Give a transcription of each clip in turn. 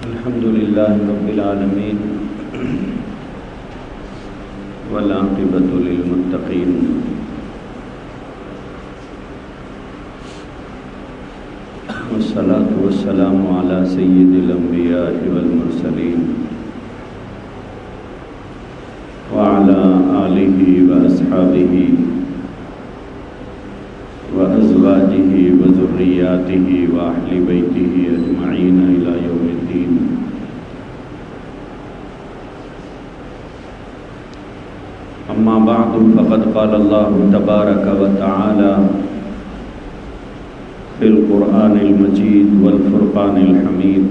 الحمد لله رب العالمين والعاقبة للمتقين والصلاة والسلام على سيد الأنبياء والمرسلين وعلى آله وأصحابه وأزواجه وذرياته وأهل بيته أجمعين إلى يوم الدين. أما بعد فقد قال الله تبارك وتعالى في القرآن المجيد والفرقان الحميد: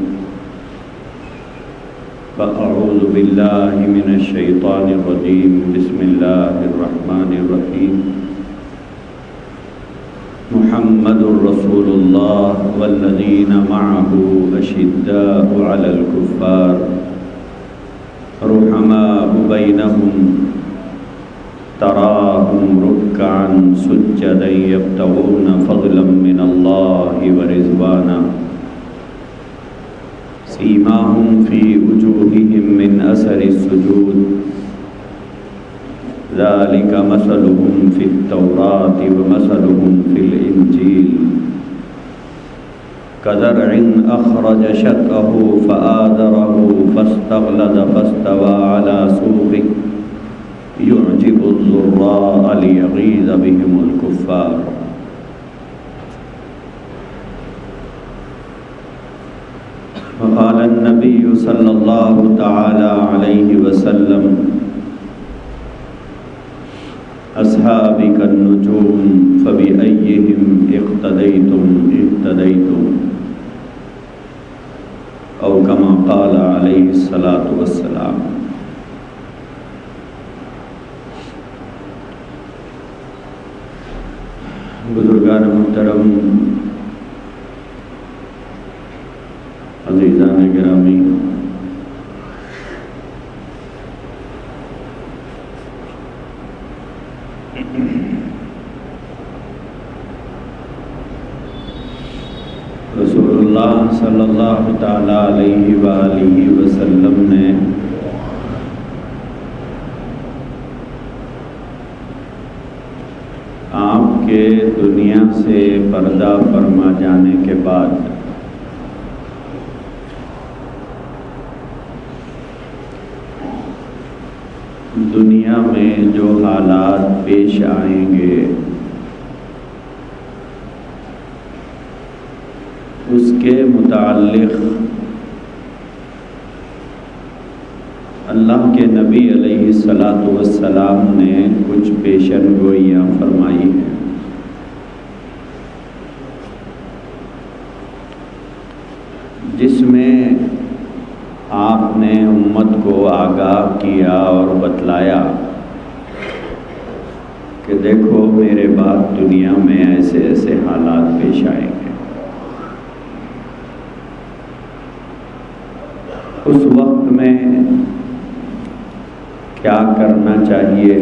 فأعوذ بالله من الشيطان الرجيم بسم الله الرحمن الرحيم. محمد رسول الله والذين معه أشداء على الكفار رحماء بينهم تراهم ركعا سجدا يبتغون فضلا من الله ورضوانا سيماهم في وجوههم من أثر السجود ذلك مثلهم في التوراة ومثلهم في الإنجيل كزرع أخرج شطأه فآزره فاستغلظ فاستوى على سوقه يعجب الزراء ليغيظ بهم الكفار. وقال النبي صلى الله تعالى عليه وسلم: أصحابي كالنجوم فبأيهم اقتديتم اهتديتم، أو كما قال عليه الصلاة والسلام. بزرگان محترم، عزیزان گرامی، رسول اللہ صلی اللہ تعالیٰ علیہ وآلہ وسلم نے آپ کے دنیا سے پردہ فرما جانے کے بعد دنیا میں جو حالات پیش آئیں گے اس کے متعلق اللہ کے نبی علیہ الصلاۃ والسلام نے کچھ پیشن گوئیاں فرمائی ہیں، جس میں آپ نے امت کو آگاہ کیا اور بتلایا کہ دیکھو میرے بعد دنیا میں ایسے ایسے حالات پیش آئیں گے. اس وقت میں کیا کرنا چاہیے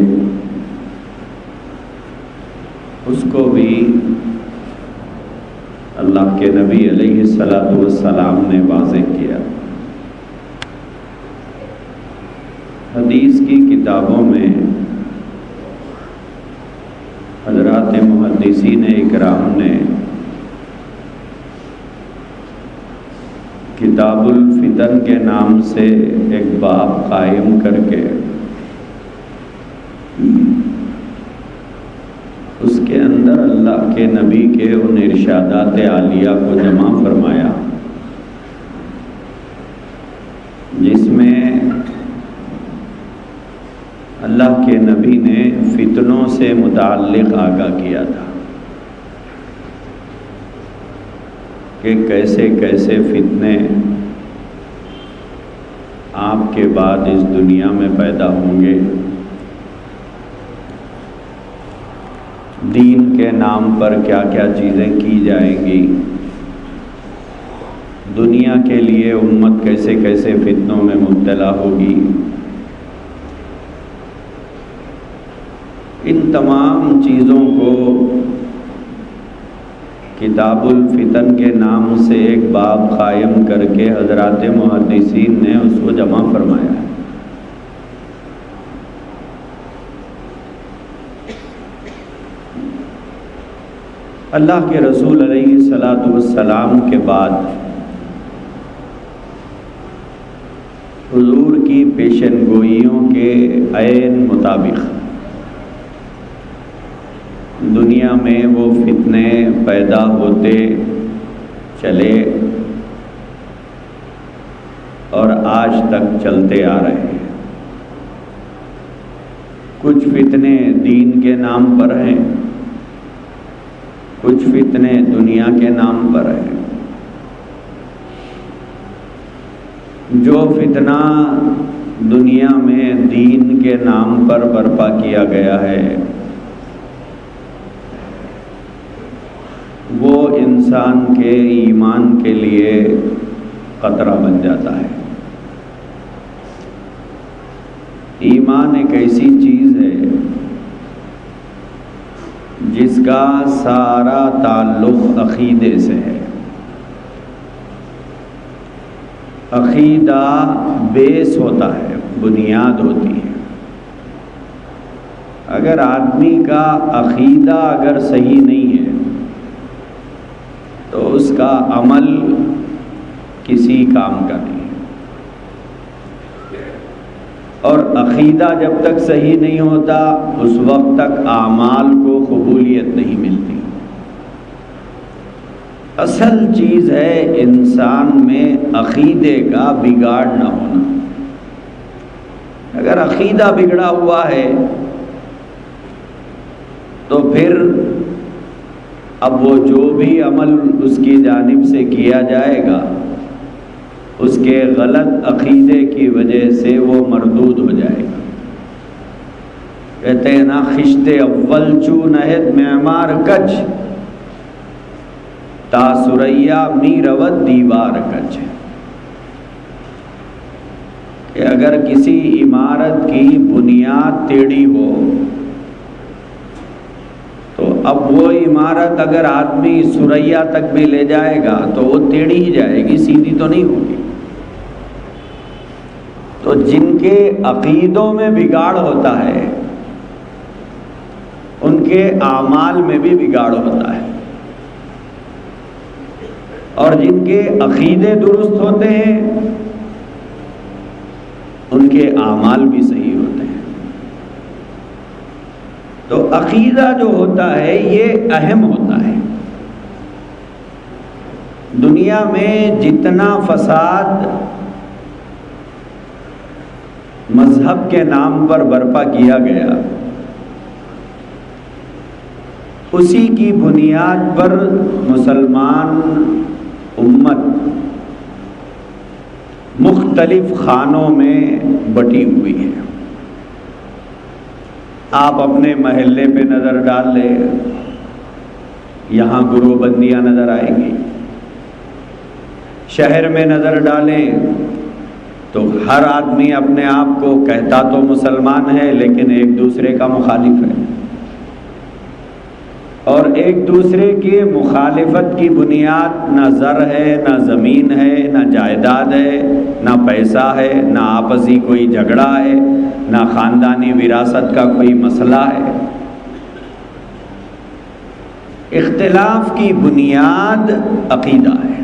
اس کو بھی اللہ کے نبی علیہ الصلاۃ والسلام نے واضح کیا. حدیث کی کتابوں میں حضرات محدثین اکرام نے کتاب الفتن کے نام سے ایک باب قائم کر کے اس کے اندر اللہ کے نبی کے ان ارشادات عالیہ کو جمع فرمایا جس میں اللہ کے نبی نے فتنوں سے متعلق آگاہ کیا تھا کہ کیسے کیسے فتنے آپ کے بعد اس دنیا میں پیدا ہوں گے، دین کے نام پر کیا کیا چیزیں کی جائیں گی، دنیا کے لیے امت کیسے کیسے فتنوں میں مبتلا ہوگی. ان تمام چیزوں کو کتاب الفتن کے نام سے ایک باب قائم کر کے حضرات محدثین نے اس کو جمع فرمایا ہے۔ اللہ کے رسول علیہ الصلاۃ والسلام کے بعد حضور کی پیشن گوئیوں کے عین مطابق دنیا میں وہ فتنے پیدا ہوتے چلے اور آج تک چلتے آ رہے ہیں۔ کچھ فتنے دین کے نام پر ہیں، کچھ فتنے دنیا کے نام پر ہیں۔ جو فتنہ دنیا میں دین کے نام پر برپا کیا گیا ہے وہ انسان کے ایمان کے لیے خطرہ بن جاتا ہے۔ ایمان ایک ایسی چیز ہے جس کا سارا تعلق عقیدے سے ہے۔ عقیدہ بیس ہوتا ہے، بنیاد ہوتی ہے۔ اگر آدمی کا عقیدہ اگر صحیح نہیں ہے تو اس کا عمل کسی کام کا نہیں ہے، اور عقیدہ جب تک صحیح نہیں ہوتا اس وقت تک اعمال کو قبولیت نہیں ملتی۔ اصل چیز ہے انسان میں عقیدے کا بگاڑ نہ ہونا۔ اگر عقیدہ بگڑا ہوا ہے تو پھر اب وہ جو بھی عمل اس کی جانب سے کیا جائے گا اس کے غلط عقیدے کی وجہ سے وہ مردود ہو جائے گا۔ کہتے ہیں نا خشت اول چو نہد معمار کچ تا سریا می رود دیوار کچ، کہ اگر کسی عمارت کی بنیاد ٹیڑھی ہو تو اب وہ عمارت اگر آدمی سریا تک بھی لے جائے گا تو وہ ٹیڑھی ہی جائے گی، سیدھی تو نہیں ہوگی۔ تو جن کے عقیدوں میں بگاڑ ہوتا ہے ان کے اعمال میں بھی بگاڑ ہوتا ہے، اور جن کے عقیدے درست ہوتے ہیں ان کے اعمال بھی صحیح ہوتے ہیں۔ تو عقیدہ جو ہوتا ہے یہ اہم ہوتا ہے۔ دنیا میں جتنا فساد مذہب کے نام پر برپا کیا گیا اسی کی بنیاد پر مسلمان امت مختلف خانوں میں بٹی ہوئی ہے۔ آپ اپنے محلے پہ نظر ڈال لیں، یہاں گروہ بندیاں نظر آئیں گی۔ شہر میں نظر ڈالیں تو ہر آدمی اپنے آپ کو کہتا تو مسلمان ہے لیکن ایک دوسرے کا مخالف ہے، اور ایک دوسرے کی مخالفت کی بنیاد نہ زر ہے، نہ زمین ہے، نہ جائیداد ہے، نہ پیسہ ہے، نہ آپسی کوئی جھگڑا ہے، نہ خاندانی وراثت کا کوئی مسئلہ ہے۔ اختلاف کی بنیاد عقیدہ ہے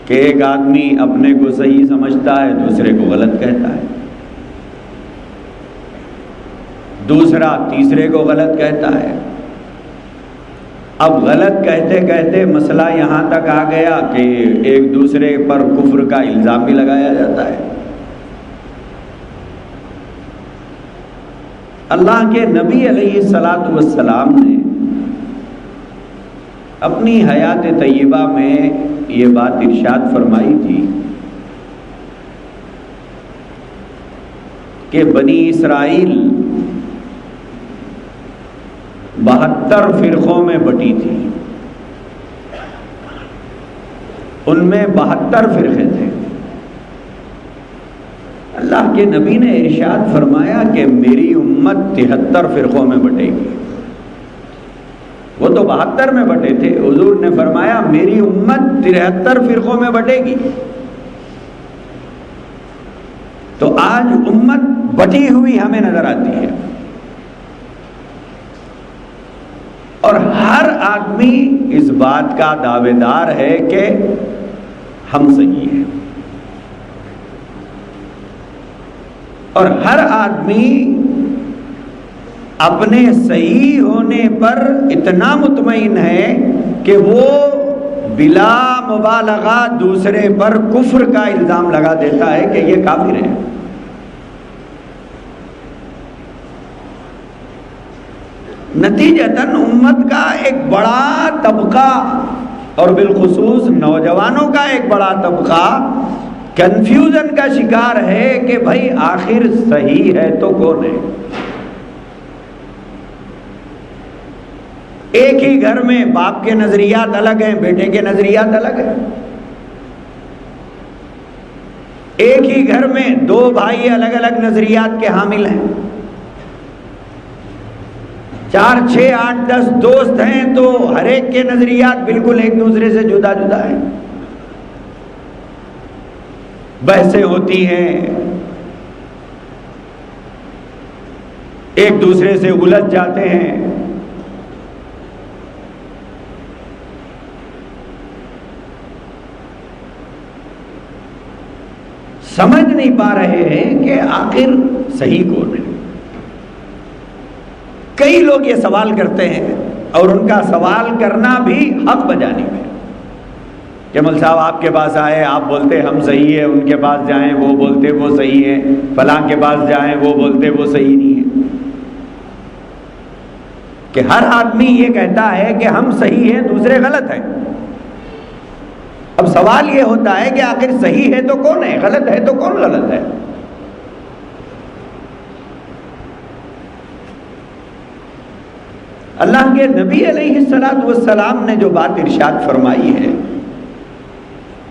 کہ ایک آدمی اپنے کو صحیح سمجھتا ہے، دوسرے کو غلط کہتا ہے، دوسرا تیسرے کو غلط کہتا ہے۔ اب غلط کہتے کہتے مسئلہ یہاں تک آ گیا کہ ایک دوسرے پر کفر کا الزام بھی لگایا جاتا ہے۔ اللہ کے نبی علیہ الصلاۃ والسلام نے اپنی حیات طیبہ میں یہ بات ارشاد فرمائی تھی کہ بنی اسرائیل 72 فرقوں میں بٹی تھی، ان میں 72 فرقے تھے۔ اللہ کے نبی نے ارشاد فرمایا کہ میری امت 73 فرقوں میں بٹے گی۔ وہ تو 72 میں بٹے تھے. حضور نے فرمایا میری امت 73 فرقوں میں بٹے گی. تو آج امت بٹی ہوئی ہمیں نظر آتی ہے، اور ہر آدمی اس بات کا دعوے دار ہے کہ ہم صحیح ہیں، اور ہر آدمی اپنے صحیح ہونے پر اتنا مطمئن ہے کہ وہ بلا مبالغہ دوسرے پر کفر کا الزام لگا دیتا ہے کہ یہ کافر ہے. نتیجتاً امت کا ایک بڑا طبقہ اور بالخصوص نوجوانوں کا ایک بڑا طبقہ کنفیوژن کا شکار ہے کہ بھائی آخر صحیح ہے تو کون ہے. ایک ہی گھر میں باپ کے نظریات الگ ہیں، بیٹے کے نظریات الگ ہیں. ایک ہی گھر میں 2 بھائی الگ الگ نظریات کے حامل ہیں. 4 6 8 10 دوست ہیں تو ہر ایک کے نظریات بالکل ایک دوسرے سے جدا جدا ہیں. بحثیں ہوتی ہیں، ایک دوسرے سے الجھ جاتے ہیں. سمجھ نہیں پا رہے ہیں کہ آخر صحیح کون ہے. کئی لوگ یہ سوال کرتے ہیں، اور ان کا سوال کرنا بھی حق بجانب ہے کہ مول صاحب آپ کے پاس آئے، آپ بولتے ہم صحیح ہیں، ان کے پاس جائیں وہ بولتے وہ صحیح ہیں، فلاں کے پاس جائیں وہ بولتے وہ صحیح نہیں ہے. کہ ہر آدمی یہ کہتا ہے کہ ہم صحیح ہیں، دوسرے غلط ہیں. اب سوال یہ ہوتا ہے کہ آخر صحیح ہے تو کون ہے، غلط ہے تو کون غلط ہے. اللہ کے نبی علیہ السلام نے جو بات ارشاد فرمائی ہے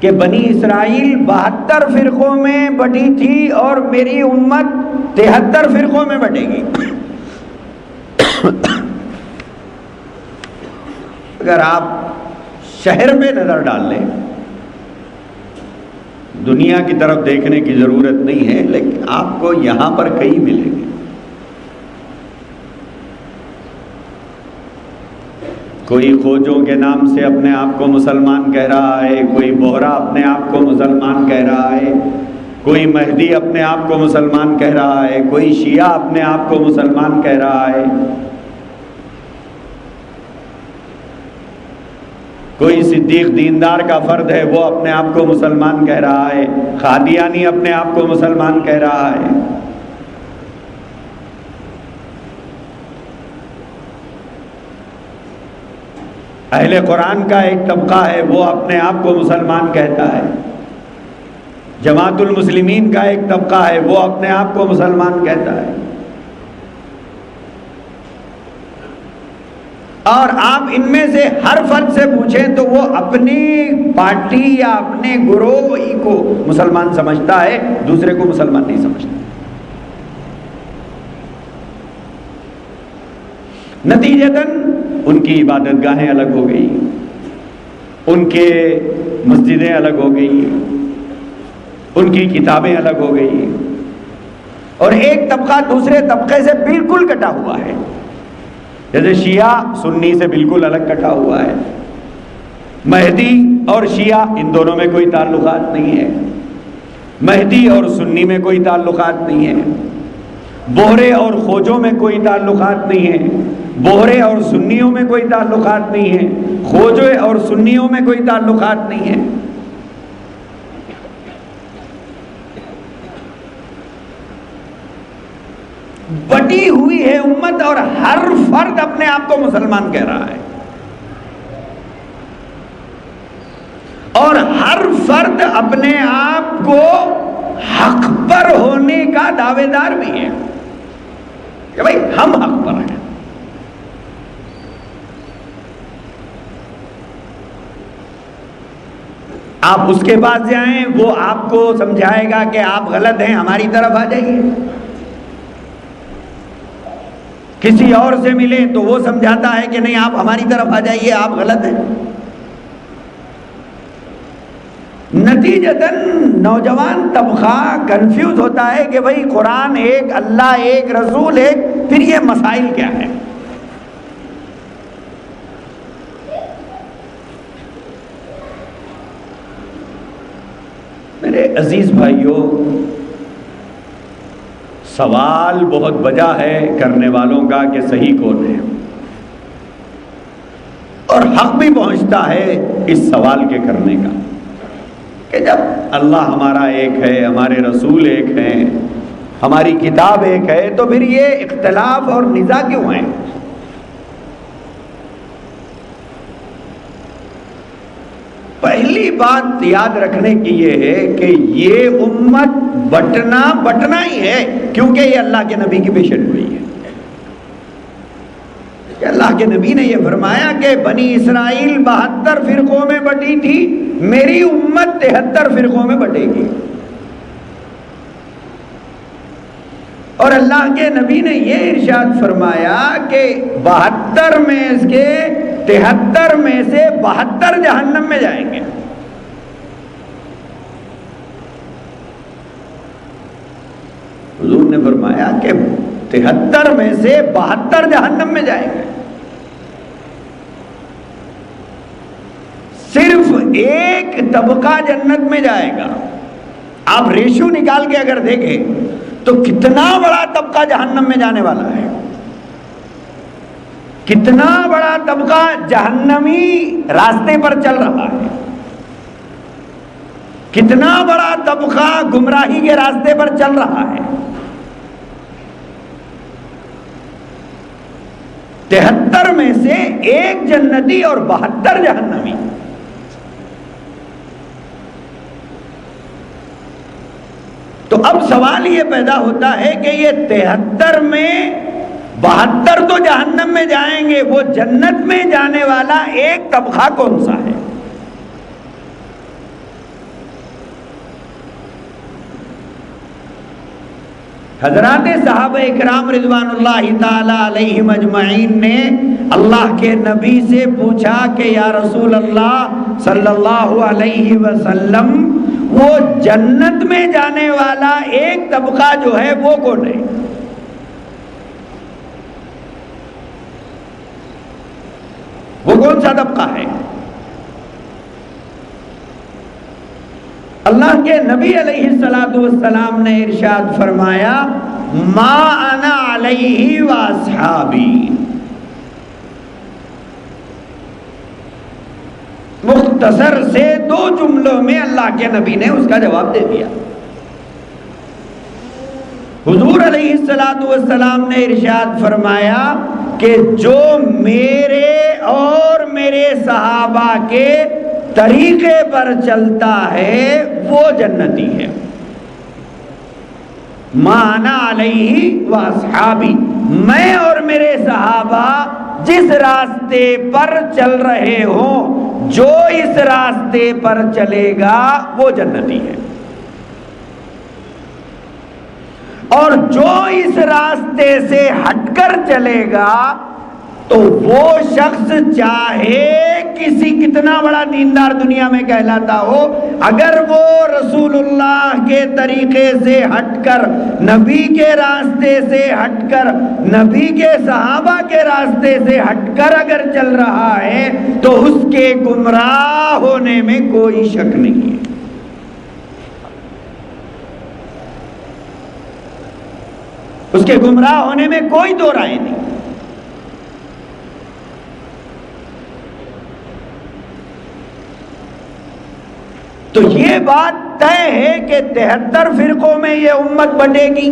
کہ بنی اسرائیل 72 فرقوں میں بٹی تھی اور میری امت 73 فرقوں میں بٹے گی. اگر آپ شہر پہ نظر ڈال لیں، دنیا کی طرف دیکھنے کی ضرورت نہیں ہے، لیکن آپ کو یہاں پر کئی ملیں گے. کوئی کھوجوں کے نام سے اپنے آپ کو مسلمان کہہ رہا ہے، کوئی بوہرا اپنے آپ کو مسلمان کہہ رہا ہے، کوئی مہدی اپنے آپ کو مسلمان کہہ رہا ہے، کوئی شیعہ اپنے آپ کو مسلمان کہہ رہا ہے، کوئی صدیق دیندار کا فرد ہے وہ اپنے آپ کو مسلمان کہہ رہا ہے، قادیانی اپنے آپ کو مسلمان کہہ رہا ہے. اہل قرآن کا ایک طبقہ ہے وہ اپنے آپ کو مسلمان کہتا ہے. جماعت المسلمین کا ایک طبقہ ہے وہ اپنے آپ کو مسلمان کہتا ہے. اور آپ ان میں سے ہر فرد سے پوچھیں تو وہ اپنی پارٹی یا اپنے گروہ ہی کو مسلمان سمجھتا ہے، دوسرے کو مسلمان نہیں سمجھتا. نتیجتاً ان کی عبادت گاہیں الگ ہو گئی، ان کے مسجدیں الگ ہو گئی، ان کی کتابیں الگ ہو گئی، اور ایک طبقہ دوسرے طبقے سے بالکل کٹا ہوا ہے. جیسے شیعہ سنی سے بالکل الگ کٹا ہوا ہے. مہدی اور شیعہ ان دونوں میں کوئی تعلقات نہیں ہے. مہدی اور سنی میں کوئی تعلقات نہیں ہے. بوہرے اور خوجوں میں کوئی تعلقات نہیں ہے. بوہرے اور سنیوں میں کوئی تعلقات نہیں ہے. خوجے اور سنیوں میں کوئی تعلقات نہیں ہے. بٹی ہوئی ہے امت، اور ہر فرد اپنے آپ کو مسلمان کہہ رہا ہے، اور ہر فرد اپنے آپ کو حق پر ہونے کا دعوے دار بھی ہے کہ بھائی ہم حق پر ہیں. آپ اس کے پاس جائیں، وہ آپ کو سمجھائے گا کہ آپ غلط ہیں، ہماری طرف آ جائیے. کسی اور سے ملیں تو وہ سمجھاتا ہے کہ نہیں آپ ہماری طرف آ جائیے، آپ غلط ہیں۔ نتیجتاً نوجوان طبقہ کنفیوز ہوتا ہے کہ بھائی قرآن ایک، اللہ ایک، رسول ایک، پھر یہ مسائل کیا ہیں؟ میرے عزیز بھائیوں، سوال بہت وجہ ہے کرنے والوں کا کہ صحیح کون ہے، اور حق بھی پہنچتا ہے اس سوال کے کرنے کا کہ جب اللہ ہمارا ایک ہے، ہمارے رسول ایک ہیں، ہماری کتاب ایک ہے، تو پھر یہ اختلاف اور نزاع کیوں ہیں؟ پہلی بات یاد رکھنے کی یہ ہے کہ یہ امت بٹنا ہی ہے، کیونکہ یہ اللہ کے نبی کی پیشن گوئی ہے۔ کہ اللہ کے نبی نے یہ فرمایا کہ بنی اسرائیل 72 فرقوں میں بٹی تھی، میری امت 73 فرقوں میں بٹے گی۔ اور اللہ کے نبی نے یہ ارشاد فرمایا کہ 72 میں اس کے 73 میں سے 72 جہنم میں جائیں گے۔ حضور نے فرمایا کہ 73 میں سے 72 جہنم میں جائیں گے۔ صرف ایک طبقہ جنت میں جائے گا۔ آپ ریشو نکال کے اگر دیکھیں تو کتنا بڑا طبقہ جہنم میں جانے والا ہے، کتنا بڑا طبقہ جہنمی راستے پر چل رہا ہے، کتنا بڑا طبقہ گمراہی کے راستے پر چل رہا ہے۔ 73 میں سے ایک جنتی اور 72 جہنمی۔ تو اب سوال یہ پیدا ہوتا ہے کہ یہ 73 میں 72 تو جہنم میں جائیں گے، وہ جنت میں جانے والا ایک طبقہ کون سا ہے؟ حضرات صحابہ اکرام رضوان اللہ تعالی علیہم اجمعین نے اللہ کے نبی سے پوچھا کہ یا رسول اللہ صلی اللہ علیہ وسلم، وہ جنت میں جانے والا ایک طبقہ جو ہے وہ کون ہے؟ وہ کون سا طبقہ ہے؟ اللہ کے نبی علیہ السلام نے ارشاد فرمایا ما انا علیہ واصحابی۔ مختصر سے 2 جملوں میں اللہ کے نبی نے اس کا جواب دے دیا۔ حضور علیہ السلام نے ارشاد فرمایا کہ جو میرے اور میرے صحابہ کے طریقے پر چلتا ہے وہ جنتی ہے۔ ما انا علیہ واصحابی، میں اور میرے صحابہ جس راستے پر چل رہے ہوں، جو اس راستے پر چلے گا وہ جنتی ہے، اور جو اس راستے سے ہٹ کر چلے گا تو وہ شخص چاہے کتنا بڑا دیندار دنیا میں کہلاتا ہو، اگر وہ رسول اللہ کے طریقے سے ہٹ کر، نبی کے راستے سے ہٹ کر، نبی کے صحابہ کے راستے سے ہٹ کر اگر چل رہا ہے تو اس کے گمراہ ہونے میں کوئی شک نہیں ہے۔ اس کے گمراہ ہونے میں کوئی دو رائے نہیں۔ تو یہ بات طے ہے کہ 73 فرقوں میں یہ امت بٹے گی،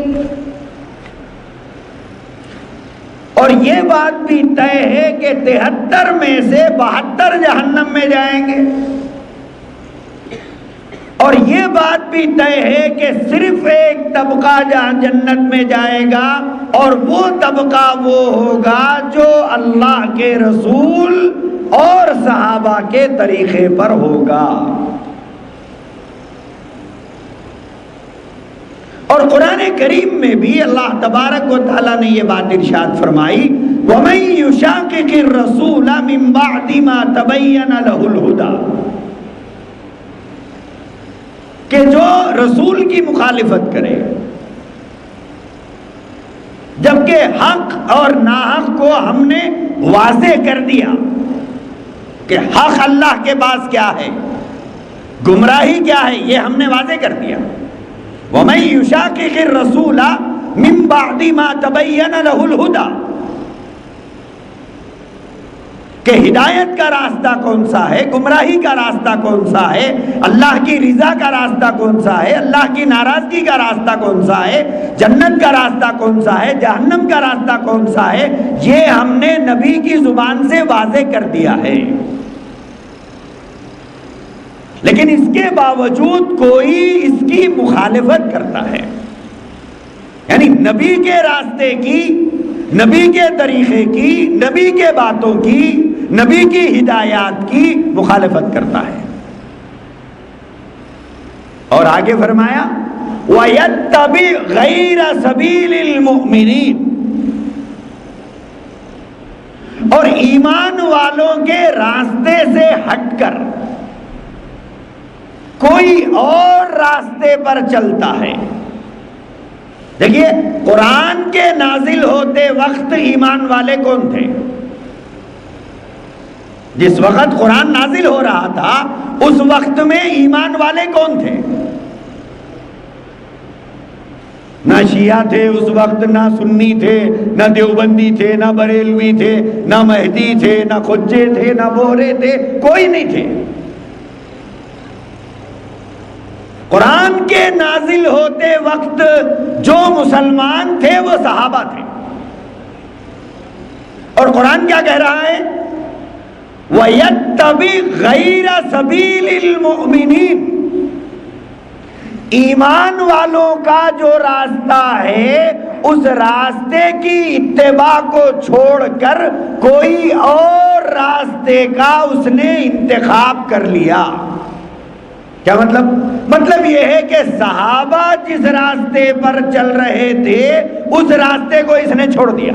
اور یہ بات بھی طے ہے کہ 73 میں سے 72 جہنم میں جائیں گے، اور یہ بات بھی طے ہے کہ صرف ایک طبقہ جہاں جنت میں جائے گا، اور وہ طبقہ وہ ہوگا جو اللہ کے رسول اور صحابہ کے طریقے پر ہوگا۔ اور قرآن کریم میں بھی اللہ تبارک و تعالیٰ نے یہ بات ارشاد فرمائی وَمَن يُشَاقِقِ الرَّسُولَ مِن بَعْدِ مَا تَبَيَّنَ لَهُ الْهُدَى، کہ جو رسول کی مخالفت کرے جبکہ حق اور ناحق کو ہم نے واضح کر دیا کہ حق اللہ کے پاس کیا ہے، گمراہی کیا ہے، یہ ہم نے واضح کر دیا. وَمَن يُشَاقِقِ الرَّسُولَ مِن بَعْدِ مَا تَبَيَّنَ لَهُ الْهُدَى، کہ ہدایت کا راستہ کون سا ہے، گمراہی کا راستہ کون سا ہے، اللہ کی رضا کا راستہ کون سا ہے، اللہ کی ناراضگی کا راستہ کون سا ہے، جنت کا راستہ کون سا ہے، جہنم کا راستہ کون سا ہے، یہ ہم نے نبی کی زبان سے واضح کر دیا ہے. لیکن اس کے باوجود کوئی اس کی مخالفت کرتا ہے، یعنی نبی کے راستے کی، نبی کے طریقے کی، نبی کے باتوں کی، نبی کی ہدایات کی مخالفت کرتا ہے. اور آگے فرمایا وَيَتَّبِعْ غَيْرَ سَبِيلِ الْمُؤْمِنِينَ، اور ایمان والوں کے راستے سے ہٹ کر کوئی اور راستے پر چلتا ہے. دیکھیے قرآن کے نازل ہوتے وقت ایمان والے کون تھے؟ جس وقت قرآن نازل ہو رہا تھا اس وقت میں ایمان والے کون تھے؟ نہ شیعہ تھے اس وقت، نہ سنی تھے، نہ دیوبندی تھے، نہ بریلوی تھے، نہ مہدی تھے، نہ خجے تھے، نہ بورے تھے، کوئی نہیں تھے. قرآن کے نازل ہوتے وقت جو مسلمان تھے وہ صحابہ تھے. اور قرآن کیا کہہ رہا ہے؟ وَيَتَّبِعْ غَيْرَ سَبِيلِ الْمُؤْمِنِينَ، ایمان والوں کا جو راستہ ہے اس راستے کی اتباع کو چھوڑ کر کوئی اور راستے کا اس نے انتخاب کر لیا. کیا مطلب؟ مطلب یہ ہے کہ صحابہ جس راستے پر چل رہے تھے اس راستے کو اس نے چھوڑ دیا.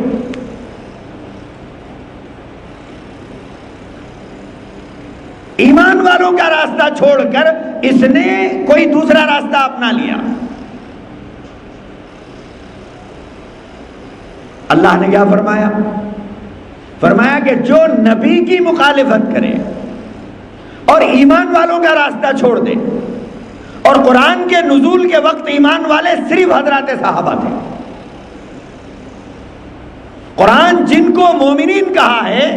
ایمان والوں کا راستہ چھوڑ کر اس نے کوئی دوسرا راستہ اپنا لیا. اللہ نے کیا فرمایا؟ فرمایا کہ جو نبی کی مخالفت کرے اور ایمان والوں کا راستہ چھوڑ دے، اور قرآن کے نزول کے وقت ایمان والے صرف حضرات صحابہ تھے. قرآن جن کو مومنین کہا ہے،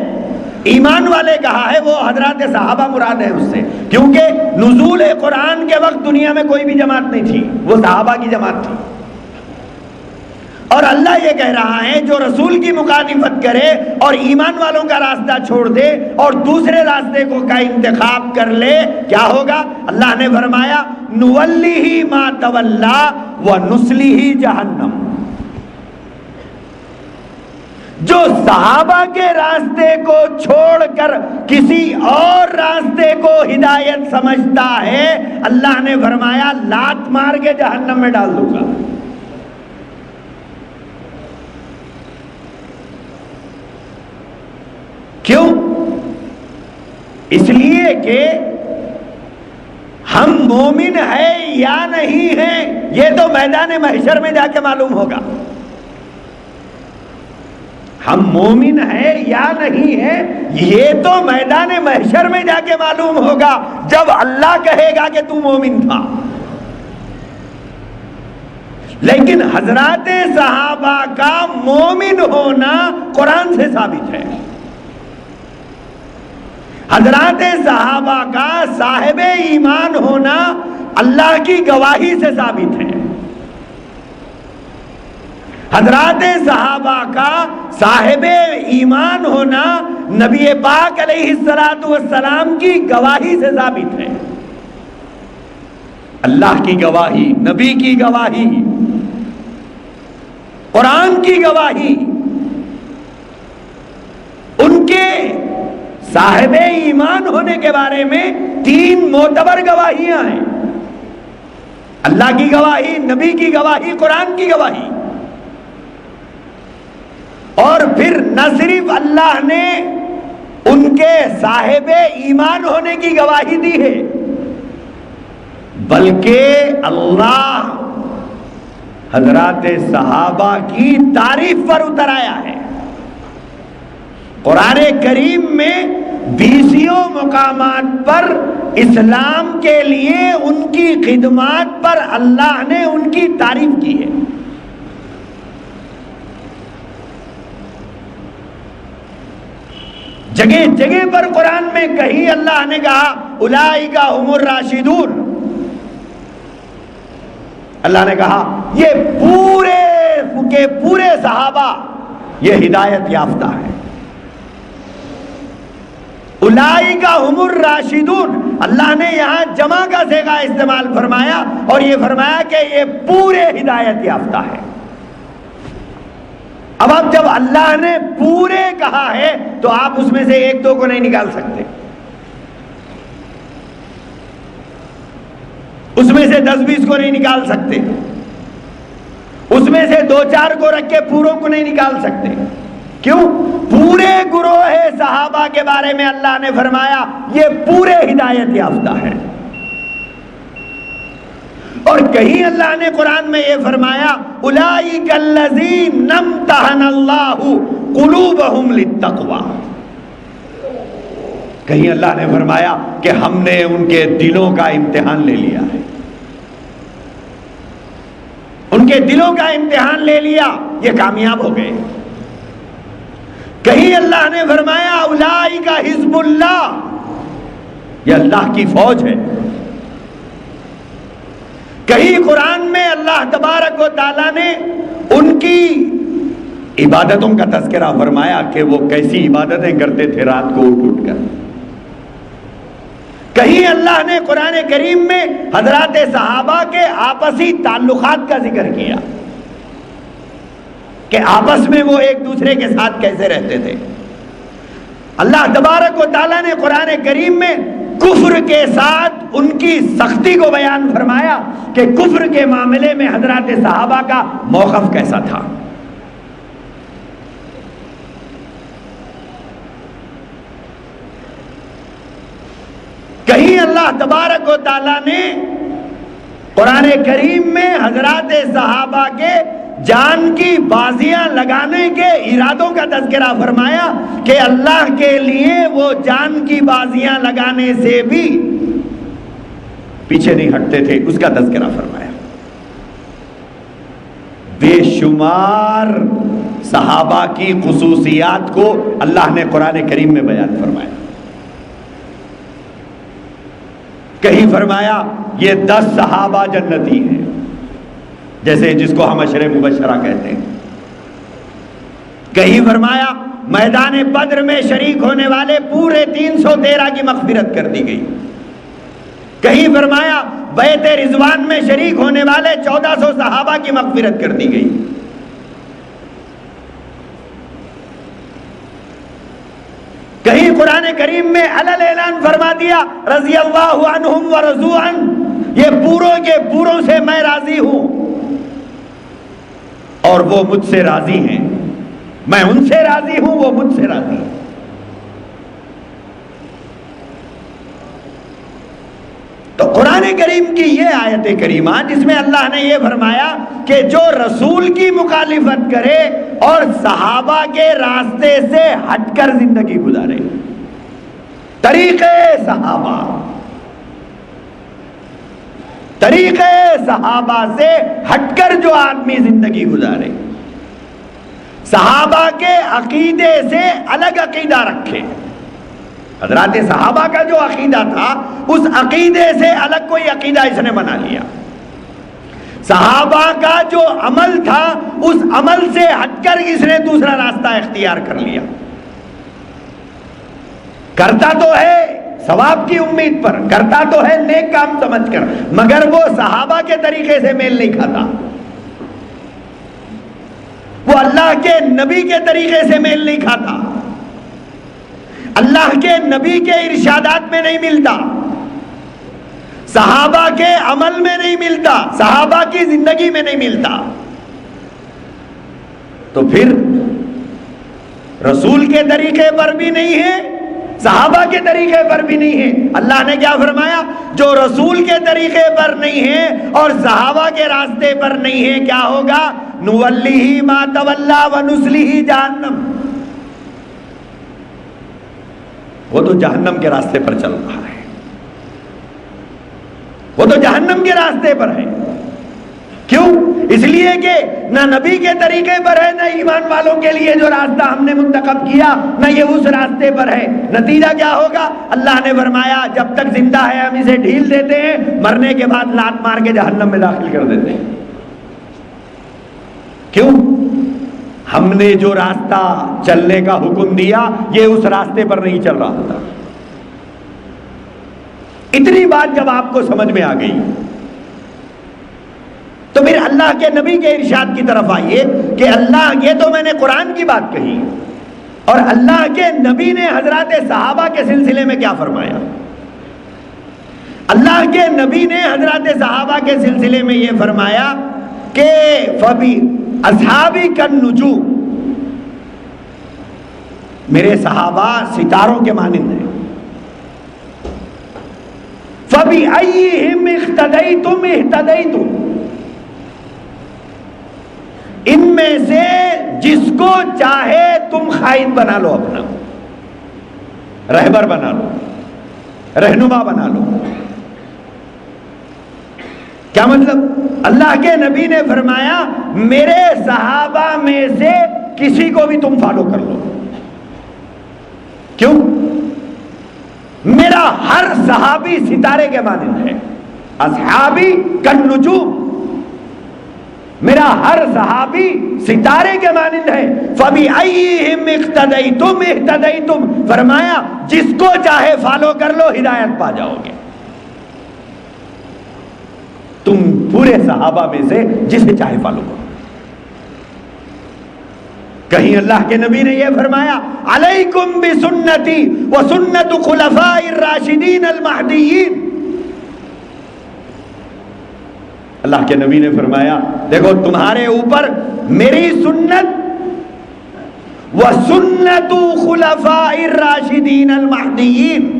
ایمان والے کہا ہے، وہ حضرات صحابہ مراد ہے اس سے، کیونکہ نزول قرآن کے وقت دنیا میں کوئی بھی جماعت نہیں تھی، وہ صحابہ کی جماعت تھی. اور اللہ یہ کہہ رہا ہے جو رسول کی مخالفت کرے اور ایمان والوں کا راستہ چھوڑ دے اور دوسرے راستے کو کا انتخاب کر لے، کیا ہوگا؟ اللہ نے فرمایا نُوَلِّهِ مَا تَوَلَّا وَنُصْلِهِ جَهَنَّمَ. جو صحابہ کے راستے کو چھوڑ کر کسی اور راستے کو ہدایت سمجھتا ہے، اللہ نے فرمایا لات مار کے جہنم میں ڈال دوں گا. کیوں؟ اس لیے کہ ہم مومن ہیں یا نہیں ہیں یہ تو میدان محشر میں جا کے معلوم ہوگا. ہم مومن ہیں یا نہیں ہیں یہ تو میدان محشر میں جا کے معلوم ہوگا جب اللہ کہے گا کہ تو مومن تھا. لیکن حضرات صحابہ کا مومن ہونا قرآن سے ثابت ہے. حضرات صحابہ کا صاحب ایمان ہونا اللہ کی گواہی سے ثابت ہے. حضرات صحابہ کا صاحب ایمان ہونا نبی پاک علیہ الصلوۃ والسلام کی گواہی سے ثابت ہے. اللہ کی گواہی، نبی کی گواہی، قرآن کی گواہی، ان کے صاحب ایمان ہونے کے بارے میں 3 معتبر گواہیاں ہیں. اللہ کی گواہی، نبی کی گواہی، قرآن کی گواہی. اور پھر نہ صرف اللہ نے ان کے صاحب ایمان ہونے کی گواہی دی ہے، بلکہ اللہ حضرات صحابہ کی تعریف پر اتر آیا ہے. قرآن کریم میں 20 مقامات پر اسلام کے لیے ان کی خدمات پر اللہ نے ان کی تعریف کی ہے. جگہ جگہ پر قرآن میں کہیں اللہ نے کہا اولئک ھم الراشدون. اللہ نے کہا یہ پورے کے پورے صحابہ یہ ہدایت یافتہ ہیں. اولئک ھم الراشدون، اللہ نے یہاں جمع کا صیغہ استعمال فرمایا اور یہ فرمایا کہ یہ پورے ہدایت یافتہ ہے. اب جب اللہ نے پورے کہا ہے تو آپ اس میں سے ایک دو کو نہیں نکال سکتے، اس میں سے 10-20 کو نہیں نکال سکتے، اس میں سے 2-4 کو رکھ کے پوروں کو نہیں نکال سکتے. کیوں؟ پورے گروہ صحابہ کے بارے میں اللہ نے فرمایا یہ پورے ہدایت یافتہ ہے. اور کہیں اللہ نے قرآن میں یہ فرمایا اولئک الذین امتحن اللہ قلوبہم للتقوی. کہیں اللہ نے فرمایا کہ ہم نے ان کے دلوں کا امتحان لے لیا ہے، ان کے دلوں کا امتحان لے لیا، یہ کامیاب ہو گئے. کہیں اللہ نے فرمایا اولئک حزب اللہ، یہ اللہ کی فوج ہے. کہیں قرآن میں اللہ تبارک و تعالیٰ نے ان کی عبادتوں کا تذکرہ فرمایا کہ وہ کیسی عبادتیں کرتے تھے رات کو اٹھ اٹھ کر. کہیں اللہ نے قرآن کریم میں حضرات صحابہ کے آپسی تعلقات کا ذکر کیا کہ آپس میں وہ ایک دوسرے کے ساتھ کیسے رہتے تھے. اللہ تبارک و تعالیٰ نے قرآن کریم میں کفر کے ساتھ ان کی سختی کو بیان فرمایا کہ کفر کے معاملے میں حضرات صحابہ کا موقف کیسا تھا. کہیں اللہ تبارک و تعالیٰ نے قرآن کریم میں حضرات صحابہ کے جان کی بازیاں لگانے کے ارادوں کا تذکرہ فرمایا کہ اللہ کے لیے وہ جان کی بازیاں لگانے سے بھی پیچھے نہیں ہٹتے تھے، اس کا تذکرہ فرمایا. بے شمار صحابہ کی خصوصیات کو اللہ نے قرآن کریم میں بیان فرمایا. کہیں فرمایا یہ 10 صحابہ جنتی ہیں، جیسے جس کو ہم عشرہ مبشرہ کہتے ہیں. کہیں فرمایا میدان بدر میں شریک ہونے والے پورے 313 کی مغفرت کر دی گئی. کہیں فرمایا بیعت رضوان میں شریک ہونے والے 1400 صحابہ کی مغفرت کر دی گئی. کہیں قرآن کریم میں علل اعلان فرما دیا رضی اللہ عنہم ورضوا عنہ، یہ پوروں کے پوروں سے میں راضی ہوں اور وہ مجھ سے راضی ہیں، میں ان سے راضی ہوں وہ مجھ سے راضی ہیں. تو قرآن کریم کی یہ آیت کریمہ جس میں اللہ نے یہ فرمایا کہ جو رسول کی مخالفت کرے اور صحابہ کے راستے سے ہٹ کر زندگی گزارے، طریقے صحابہ سے ہٹ کر جو آدمی زندگی گزارے، صحابہ کے عقیدے سے الگ عقیدہ رکھے. حضرات صحابہ کا جو عقیدہ تھا اس عقیدے سے الگ کوئی عقیدہ اس نے بنا لیا. صحابہ کا جو عمل تھا اس عمل سے ہٹ کر اس نے دوسرا راستہ اختیار کر لیا. کرتا تو ہے ثواب کی امید پر، کرتا تو ہے نیک کام سمجھ کر، مگر وہ صحابہ کے طریقے سے میل نہیں کھاتا، وہ اللہ کے نبی کے طریقے سے میل نہیں کھاتا، اللہ کے نبی کے ارشادات میں نہیں ملتا. صحابہ کے عمل میں نہیں ملتا، صحابہ کی زندگی میں نہیں ملتا، تو پھر رسول کے طریقے پر بھی نہیں ہے، صحابہ کے طریقے پر بھی نہیں ہے۔ اللہ نے کیا فرمایا؟ جو رسول کے طریقے پر نہیں ہے اور صحابہ کے راستے پر نہیں ہے، کیا ہوگا؟ نولیہ ما تولی ونصلہ جہنم، وہ تو جہنم کے راستے پر چل رہا ہے، وہ تو جہنم کے راستے پر ہے۔ کیوں؟ اس لیے کہ نہ نبی کے طریقے پر ہے، نہ ایمان والوں کے لیے جو راستہ ہم نے منتخب کیا، نہ یہ اس راستے پر ہے۔ نتیجہ کیا ہوگا؟ اللہ نے فرمایا جب تک زندہ ہے ہم اسے ڈھیل دیتے ہیں، مرنے کے بعد لات مار کے جہنم میں داخل کر دیتے ہیں۔ کیوں؟ ہم نے جو راستہ چلنے کا حکم دیا یہ اس راستے پر نہیں چل رہا تھا۔ اتنی بات جب آپ کو سمجھ میں آ گئی تو پھر اللہ کے نبی کے ارشاد کی طرف آئیے کہ اللہ، یہ تو میں نے قرآن کی بات کہی، اور اللہ کے نبی نے حضرات صحابہ کے سلسلے میں کیا فرمایا؟ اللہ کے نبی نے حضرات صحابہ کے سلسلے میں یہ فرمایا کہ فبی اصحابی کالنجوم، میرے صحابہ ستاروں کے مانند ہیں۔ فبأیہم اقتدیتم اہتدیتم، ان میں سے جس کو چاہے تم قائد بنا لو، اپنا رہبر بنا لو، رہنما بنا لو۔ کیا مطلب؟ اللہ کے نبی نے فرمایا میرے صحابہ میں سے کسی کو بھی تم فالو کر لو۔ کیوں؟ میرا ہر صحابی ستارے کے مانند ہے، اصحابی کالنجوم، میرا ہر صحابی ستارے کے مانند ہے۔ فَبِأَيِّهِمْ اقْتَدَيْتُمْ اهْتَدَيْتُمْ، فرمایا جس کو چاہے فالو کر لو، ہدایت پا جاؤ گے۔ تم پورے صحابہ میں سے جسے چاہے فالو کرو۔ کہیں اللہ کے نبی نے یہ فرمایا علیکم بسنتی وسنت خلفاء الراشدین المہدیین، اللہ کے نبی نے فرمایا دیکھو تمہارے اوپر میری سنت وسنت خلفاء الراشدین المہدیین،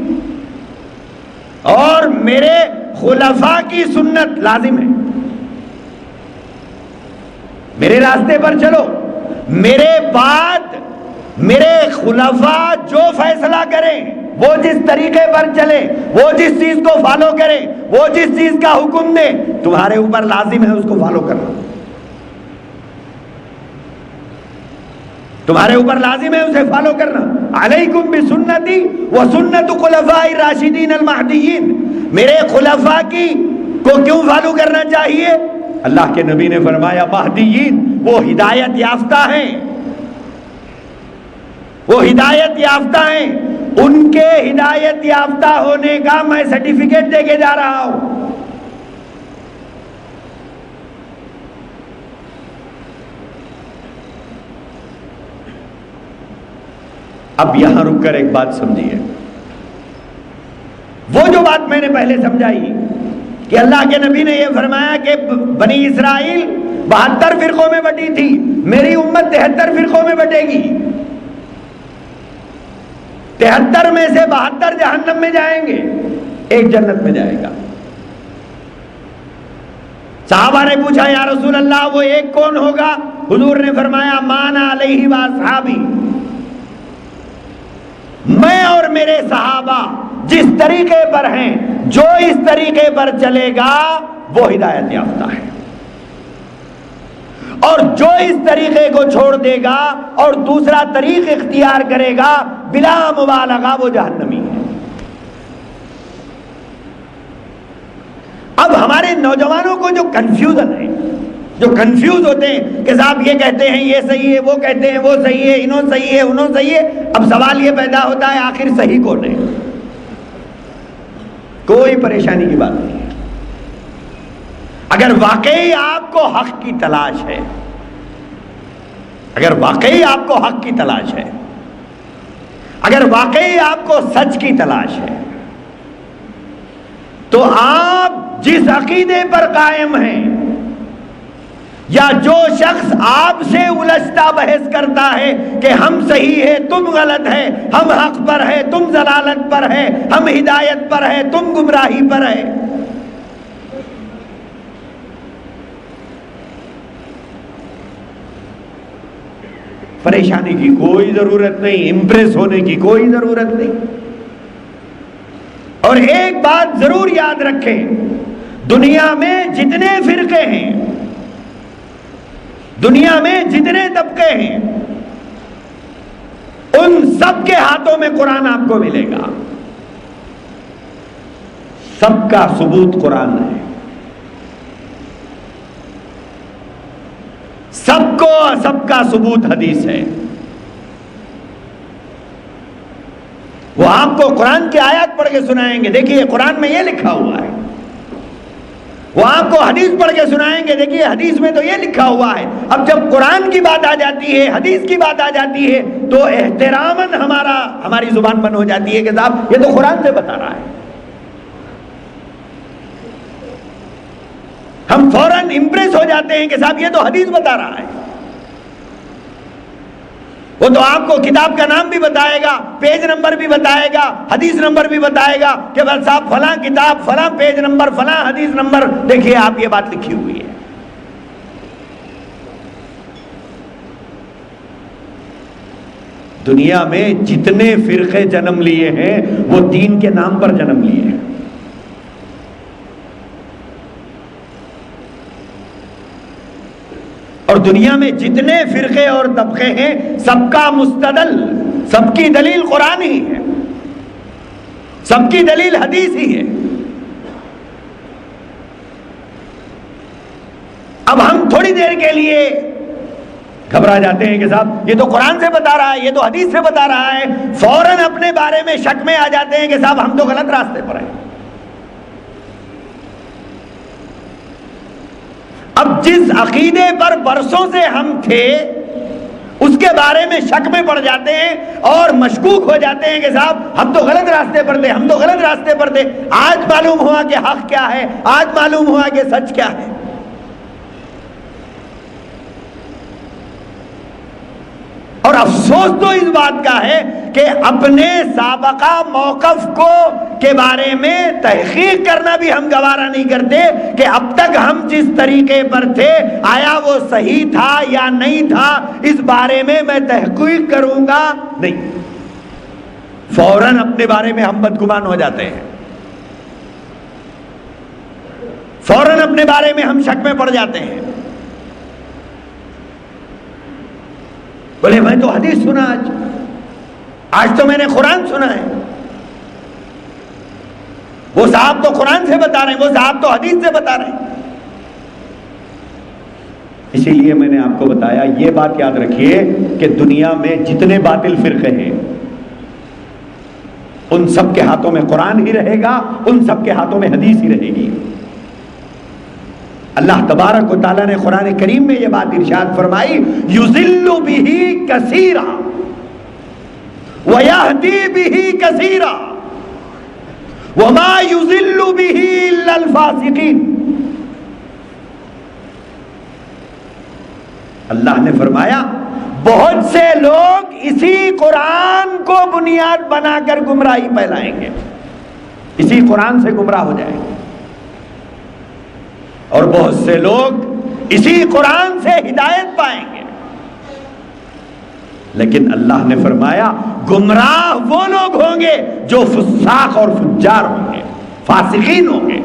اور میرے خلفاء کی سنت لازم ہے۔ میرے راستے پر چلو، میرے بعد میرے خلفاء جو فیصلہ کریں، وہ جس طریقے پر چلے، وہ جس چیز کو فالو کرے، وہ جس چیز کا حکم دے، تمہارے اوپر لازم ہے اس کو فالو کرنا، تمہارے اوپر لازم ہے اسے فالو کرنا۔ علیکم بسنتی وسنت خلفاء الراشدین المہدیین، میرے خلفاء کی کو کیوں فالو کرنا چاہیے؟ اللہ کے نبی نے فرمایا مہدیین، وہ ہدایت یافتہ ہیں، وہ ہدایت یافتہ ہیں، ان کے ہدایت یافتہ ہونے کا میں سرٹیفکیٹ دے کے جا رہا ہوں۔ اب یہاں رک کر ایک بات سمجھیے، وہ جو بات میں نے پہلے سمجھائی کہ اللہ کے نبی نے یہ فرمایا کہ بنی اسرائیل 72 فرقوں میں بٹی تھی، میری امت 73 فرقوں میں بٹے گی، 73 میں سے 72 جہنم میں جائیں گے، ایک جنت میں جائے گا۔ صحابہ نے پوچھا یا رسول اللہ وہ ایک کون ہوگا؟ حضور نے فرمایا مانا علیہ واصحابی، میں اور میرے صحابہ جس طریقے پر ہیں، جو اس طریقے پر چلے گا وہ ہدایت یافتہ ہے، اور جو اس طریقے کو چھوڑ دے گا اور دوسرا طریق اختیار کرے گا بلا مبالغہ وہ جہنمی ہے۔ اب ہمارے نوجوانوں کو جو کنفیوژن ہے، جو کنفیوز ہوتے ہیں کہ صاحب یہ کہتے ہیں یہ صحیح ہے، وہ کہتے ہیں وہ صحیح ہے، انہوں صحیح ہے انہوں صحیح ہے، اب سوال یہ پیدا ہوتا ہے آخر صحیح کون ہے؟ کوئی پریشانی کی بات نہیں ہے۔ اگر واقعی آپ کو حق کی تلاش ہے، اگر واقعی آپ کو حق کی تلاش ہے، اگر واقعی آپ کو سچ کی تلاش ہے، تو آپ جس عقیدے پر قائم ہیں، یا جو شخص آپ سے الجھتا بحث کرتا ہے کہ ہم صحیح ہے تم غلط ہے، ہم حق پر ہے تم ضلالت پر ہے، ہم ہدایت پر ہے تم گمراہی پر ہے، پریشانی کی کوئی ضرورت نہیں، امپریس ہونے کی کوئی ضرورت نہیں۔ اور ایک بات ضرور یاد رکھیں، دنیا میں جتنے فرقے ہیں، دنیا میں جتنے طبقے ہیں، ان سب کے ہاتھوں میں قرآن آپ کو ملے گا، سب کا ثبوت قرآن ہے، سب کا ثبوت حدیث ہے۔ وہ آپ کو قرآن کی آیات پڑھ کے سنائیں گے، دیکھیے قرآن میں یہ لکھا ہوا ہے، وہ آپ کو حدیث پڑھ کے سنائیں گے، دیکھیے حدیث میں تو یہ لکھا ہوا ہے۔ اب جب قرآن کی بات آ جاتی ہے، حدیث کی بات آ جاتی ہے، تو احتراماً ہماری زبان بند ہو جاتی ہے کہ صاحب یہ تو قرآن سے بتا رہا ہے، ہم فوراً امپریس ہو جاتے ہیں کہ صاحب یہ تو حدیث بتا رہا ہے۔ وہ تو آپ کو کتاب کا نام بھی بتائے گا، پیج نمبر بھی بتائے گا، حدیث نمبر بھی بتائے گا کہ بس صاحب فلاں کتاب فلاں پیج نمبر فلاں حدیث نمبر دیکھیے آپ یہ بات لکھی ہوئی ہے۔ دنیا میں جتنے فرقے جنم لیے ہیں وہ دین کے نام پر جنم لیے ہیں، اور دنیا میں جتنے فرقے اور طبقے ہیں سب کا مستدل، سب کی دلیل قرآن ہی ہے، سب کی دلیل حدیث ہی ہے۔ اب ہم تھوڑی دیر کے لیے گھبرا جاتے ہیں کہ صاحب یہ تو قرآن سے بتا رہا ہے، یہ تو حدیث سے بتا رہا ہے، فوراً اپنے بارے میں شک میں آ جاتے ہیں کہ صاحب ہم تو غلط راستے پر ہیں۔ اب جس عقیدے پر برسوں سے ہم تھے اس کے بارے میں شک میں پڑ جاتے ہیں اور مشکوک ہو جاتے ہیں کہ صاحب ہم تو غلط راستے پر تھے، ہم تو غلط راستے پر تھے، آج معلوم ہوا کہ حق کیا ہے، آج معلوم ہوا کہ سچ کیا ہے۔ اور افسوس تو اس بات کا ہے کہ اپنے سابقہ موقف کے بارے میں تحقیق کرنا بھی ہم گوارا نہیں کرتے کہ اب تک ہم جس طریقے پر تھے آیا وہ صحیح تھا یا نہیں تھا، اس بارے میں میں تحقیق کروں گا نہیں، فوراً اپنے بارے میں ہم بدگمان ہو جاتے ہیں، فوراً اپنے بارے میں ہم شک میں پڑ جاتے ہیں۔ بولے میں تو حدیث سنا، آج تو میں نے قرآن سنا ہے، وہ صاحب تو قرآن سے بتا رہے ہیں، وہ صاحب تو حدیث سے بتا رہے ہیں۔ اسی لیے میں نے آپ کو بتایا، یہ بات یاد رکھیے کہ دنیا میں جتنے باطل فرقے ہیں ان سب کے ہاتھوں میں قرآن ہی رہے گا، ان سب کے ہاتھوں میں حدیث ہی رہے گی۔ اللہ تبارک و تعالیٰ نے قرآن کریم میں یہ بات ارشاد فرمائی، یضل بہ کثیرا ویہدی بہ کثیرا وما یضل بہ الا الفاسقین۔ اللہ نے فرمایا بہت سے لوگ اسی قرآن کو بنیاد بنا کر گمراہی پھیلائیں گے، اسی قرآن سے گمراہ ہو جائیں گے، اور بہت سے لوگ اسی قرآن سے ہدایت پائیں گے۔ لیکن اللہ نے فرمایا گمراہ وہ لوگ ہوں گے جو فساق اور فجار ہوں گے، فاسقین ہوں گے۔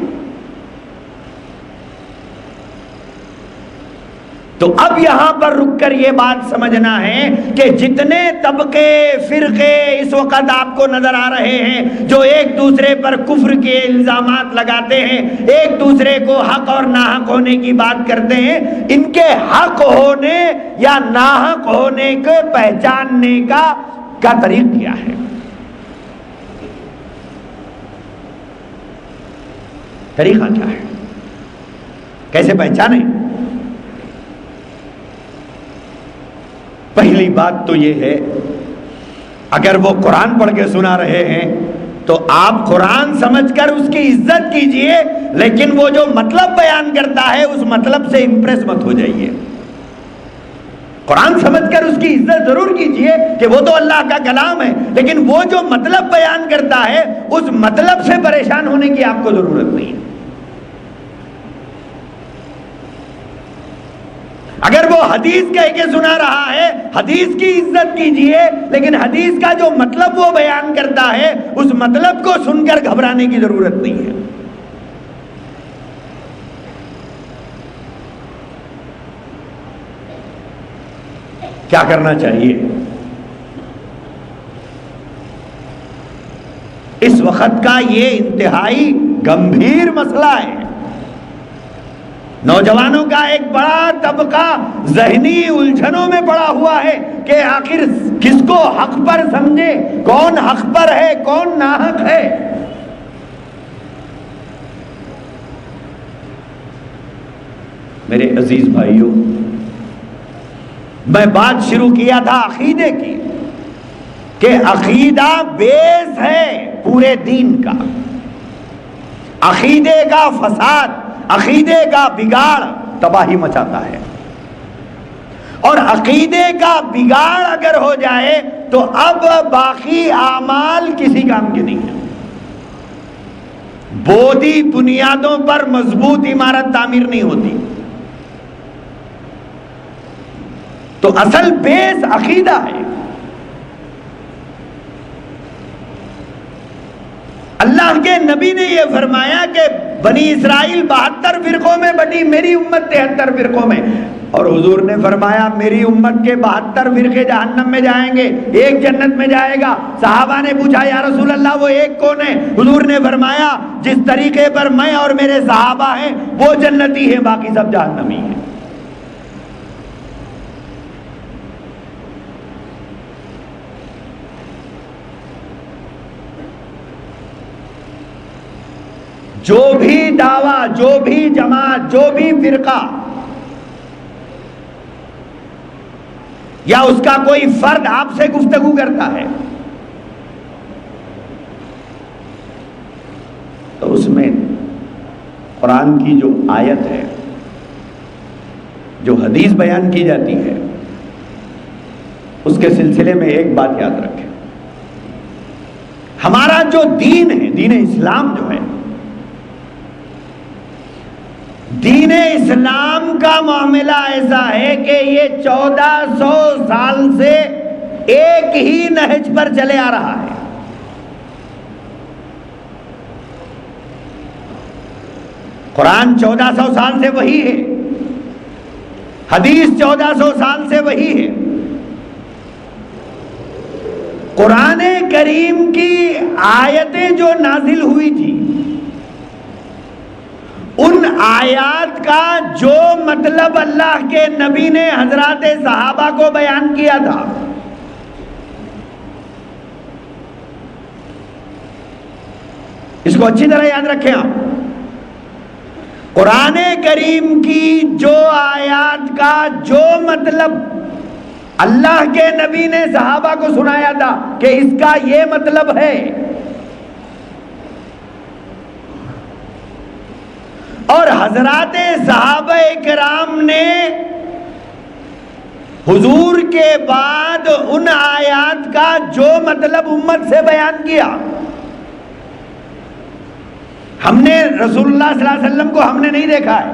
تو اب یہاں پر رک کر یہ بات سمجھنا ہے کہ جتنے طبقے فرقے اس وقت آپ کو نظر آ رہے ہیں جو ایک دوسرے پر کفر کے الزامات لگاتے ہیں، ایک دوسرے کو حق اور ناحق ہونے کی بات کرتے ہیں، ان کے حق ہونے یا ناحق ہونے کو پہچاننے کا طریق کیا ہے؟ طریقہ کیا ہے؟ کیسے پہچانے؟ پہلی بات تو یہ ہے، اگر وہ قرآن پڑھ کے سنا رہے ہیں تو آپ قرآن سمجھ کر اس کی عزت کیجئے، لیکن وہ جو مطلب بیان کرتا ہے اس مطلب سے امپریس مت ہو جائیے۔ قرآن سمجھ کر اس کی عزت ضرور کیجئے کہ وہ تو اللہ کا کلام ہے، لیکن وہ جو مطلب بیان کرتا ہے اس مطلب سے پریشان ہونے کی آپ کو ضرورت نہیں ہے۔ اگر وہ حدیث کہہ کے سنا رہا ہے، حدیث کی عزت کیجئے، لیکن حدیث کا جو مطلب وہ بیان کرتا ہے اس مطلب کو سن کر گھبرانے کی ضرورت نہیں ہے۔ کیا کرنا چاہیے؟ اس وقت کا یہ انتہائی گمبھیر مسئلہ ہے۔ نوجوانوں کا ایک بڑا طبقہ ذہنی الجھنوں میں پڑا ہوا ہے کہ آخر کس کو حق پر سمجھے، کون حق پر ہے کون ناحق ہے۔ میرے عزیز بھائیوں، میں بات شروع کیا تھا عقیدے کی کہ عقیدہ بیس ہے پورے دین کا۔ عقیدے کا فساد، عقیدے کا بگاڑ تباہی مچاتا ہے، اور عقیدے کا بگاڑ اگر ہو جائے تو اب باقی اعمال کسی کام کے نہیں ہیں۔ بودی بنیادوں پر مضبوط عمارت تعمیر نہیں ہوتی۔ تو اصل بیس عقیدہ ہے۔ اللہ کے نبی نے یہ فرمایا کہ بنی اسرائیل 72 فرقوں میں بٹی، میری امت 73 فرقوں میں، اور حضور نے فرمایا میری امت کے 72 فرقے جہنم میں جائیں گے، ایک جنت میں جائے گا۔ صحابہ نے پوچھا یا رسول اللہ وہ ایک کون ہے؟ حضور نے فرمایا جس طریقے پر میں اور میرے صحابہ ہیں وہ جنتی ہیں، باقی سب جہنمی ہیں۔ جو بھی دعویٰ، جو بھی جماعت، جو بھی فرقہ یا اس کا کوئی فرد آپ سے گفتگو کرتا ہے تو اس میں قرآن کی جو آیت ہے، جو حدیث بیان کی جاتی ہے، اس کے سلسلے میں ایک بات یاد رکھیں۔ ہمارا جو دین ہے، دین اسلام جو ہے، دین اسلام کا معاملہ ایسا ہے کہ یہ 1400 سال سے ایک ہی نہج پر چلے آ رہا ہے۔ قرآن 1400 سال سے وہی ہے، حدیث 1400 سال سے وہی ہے۔ قرآن کریم کی آیتیں جو نازل ہوئی تھی، ان آیات کا جو مطلب اللہ کے نبی نے حضرات صحابہ کو بیان کیا تھا، اس کو اچھی طرح یاد رکھیں آپ۔ قرآن کریم کی جو آیات کا جو مطلب اللہ کے نبی نے صحابہ کو سنایا تھا کہ اس کا یہ مطلب ہے، اور حضرات صحابہ کرام نے حضور کے بعد ان آیات کا جو مطلب امت سے بیان کیا، ہم نے رسول اللہ صلی اللہ علیہ وسلم کو ہم نے نہیں دیکھا ہے،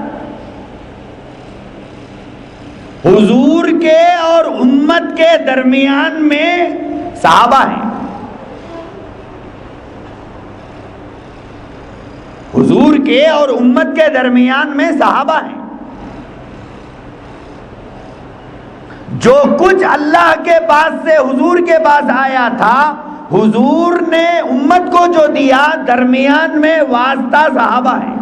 حضور کے اور امت کے درمیان میں صحابہ ہیں، حضور کے اور امت کے درمیان میں صحابہ ہیں۔ جو کچھ اللہ کے پاس سے حضور کے پاس آیا تھا، حضور نے امت کو جو دیا، درمیان میں واسطہ صحابہ ہیں۔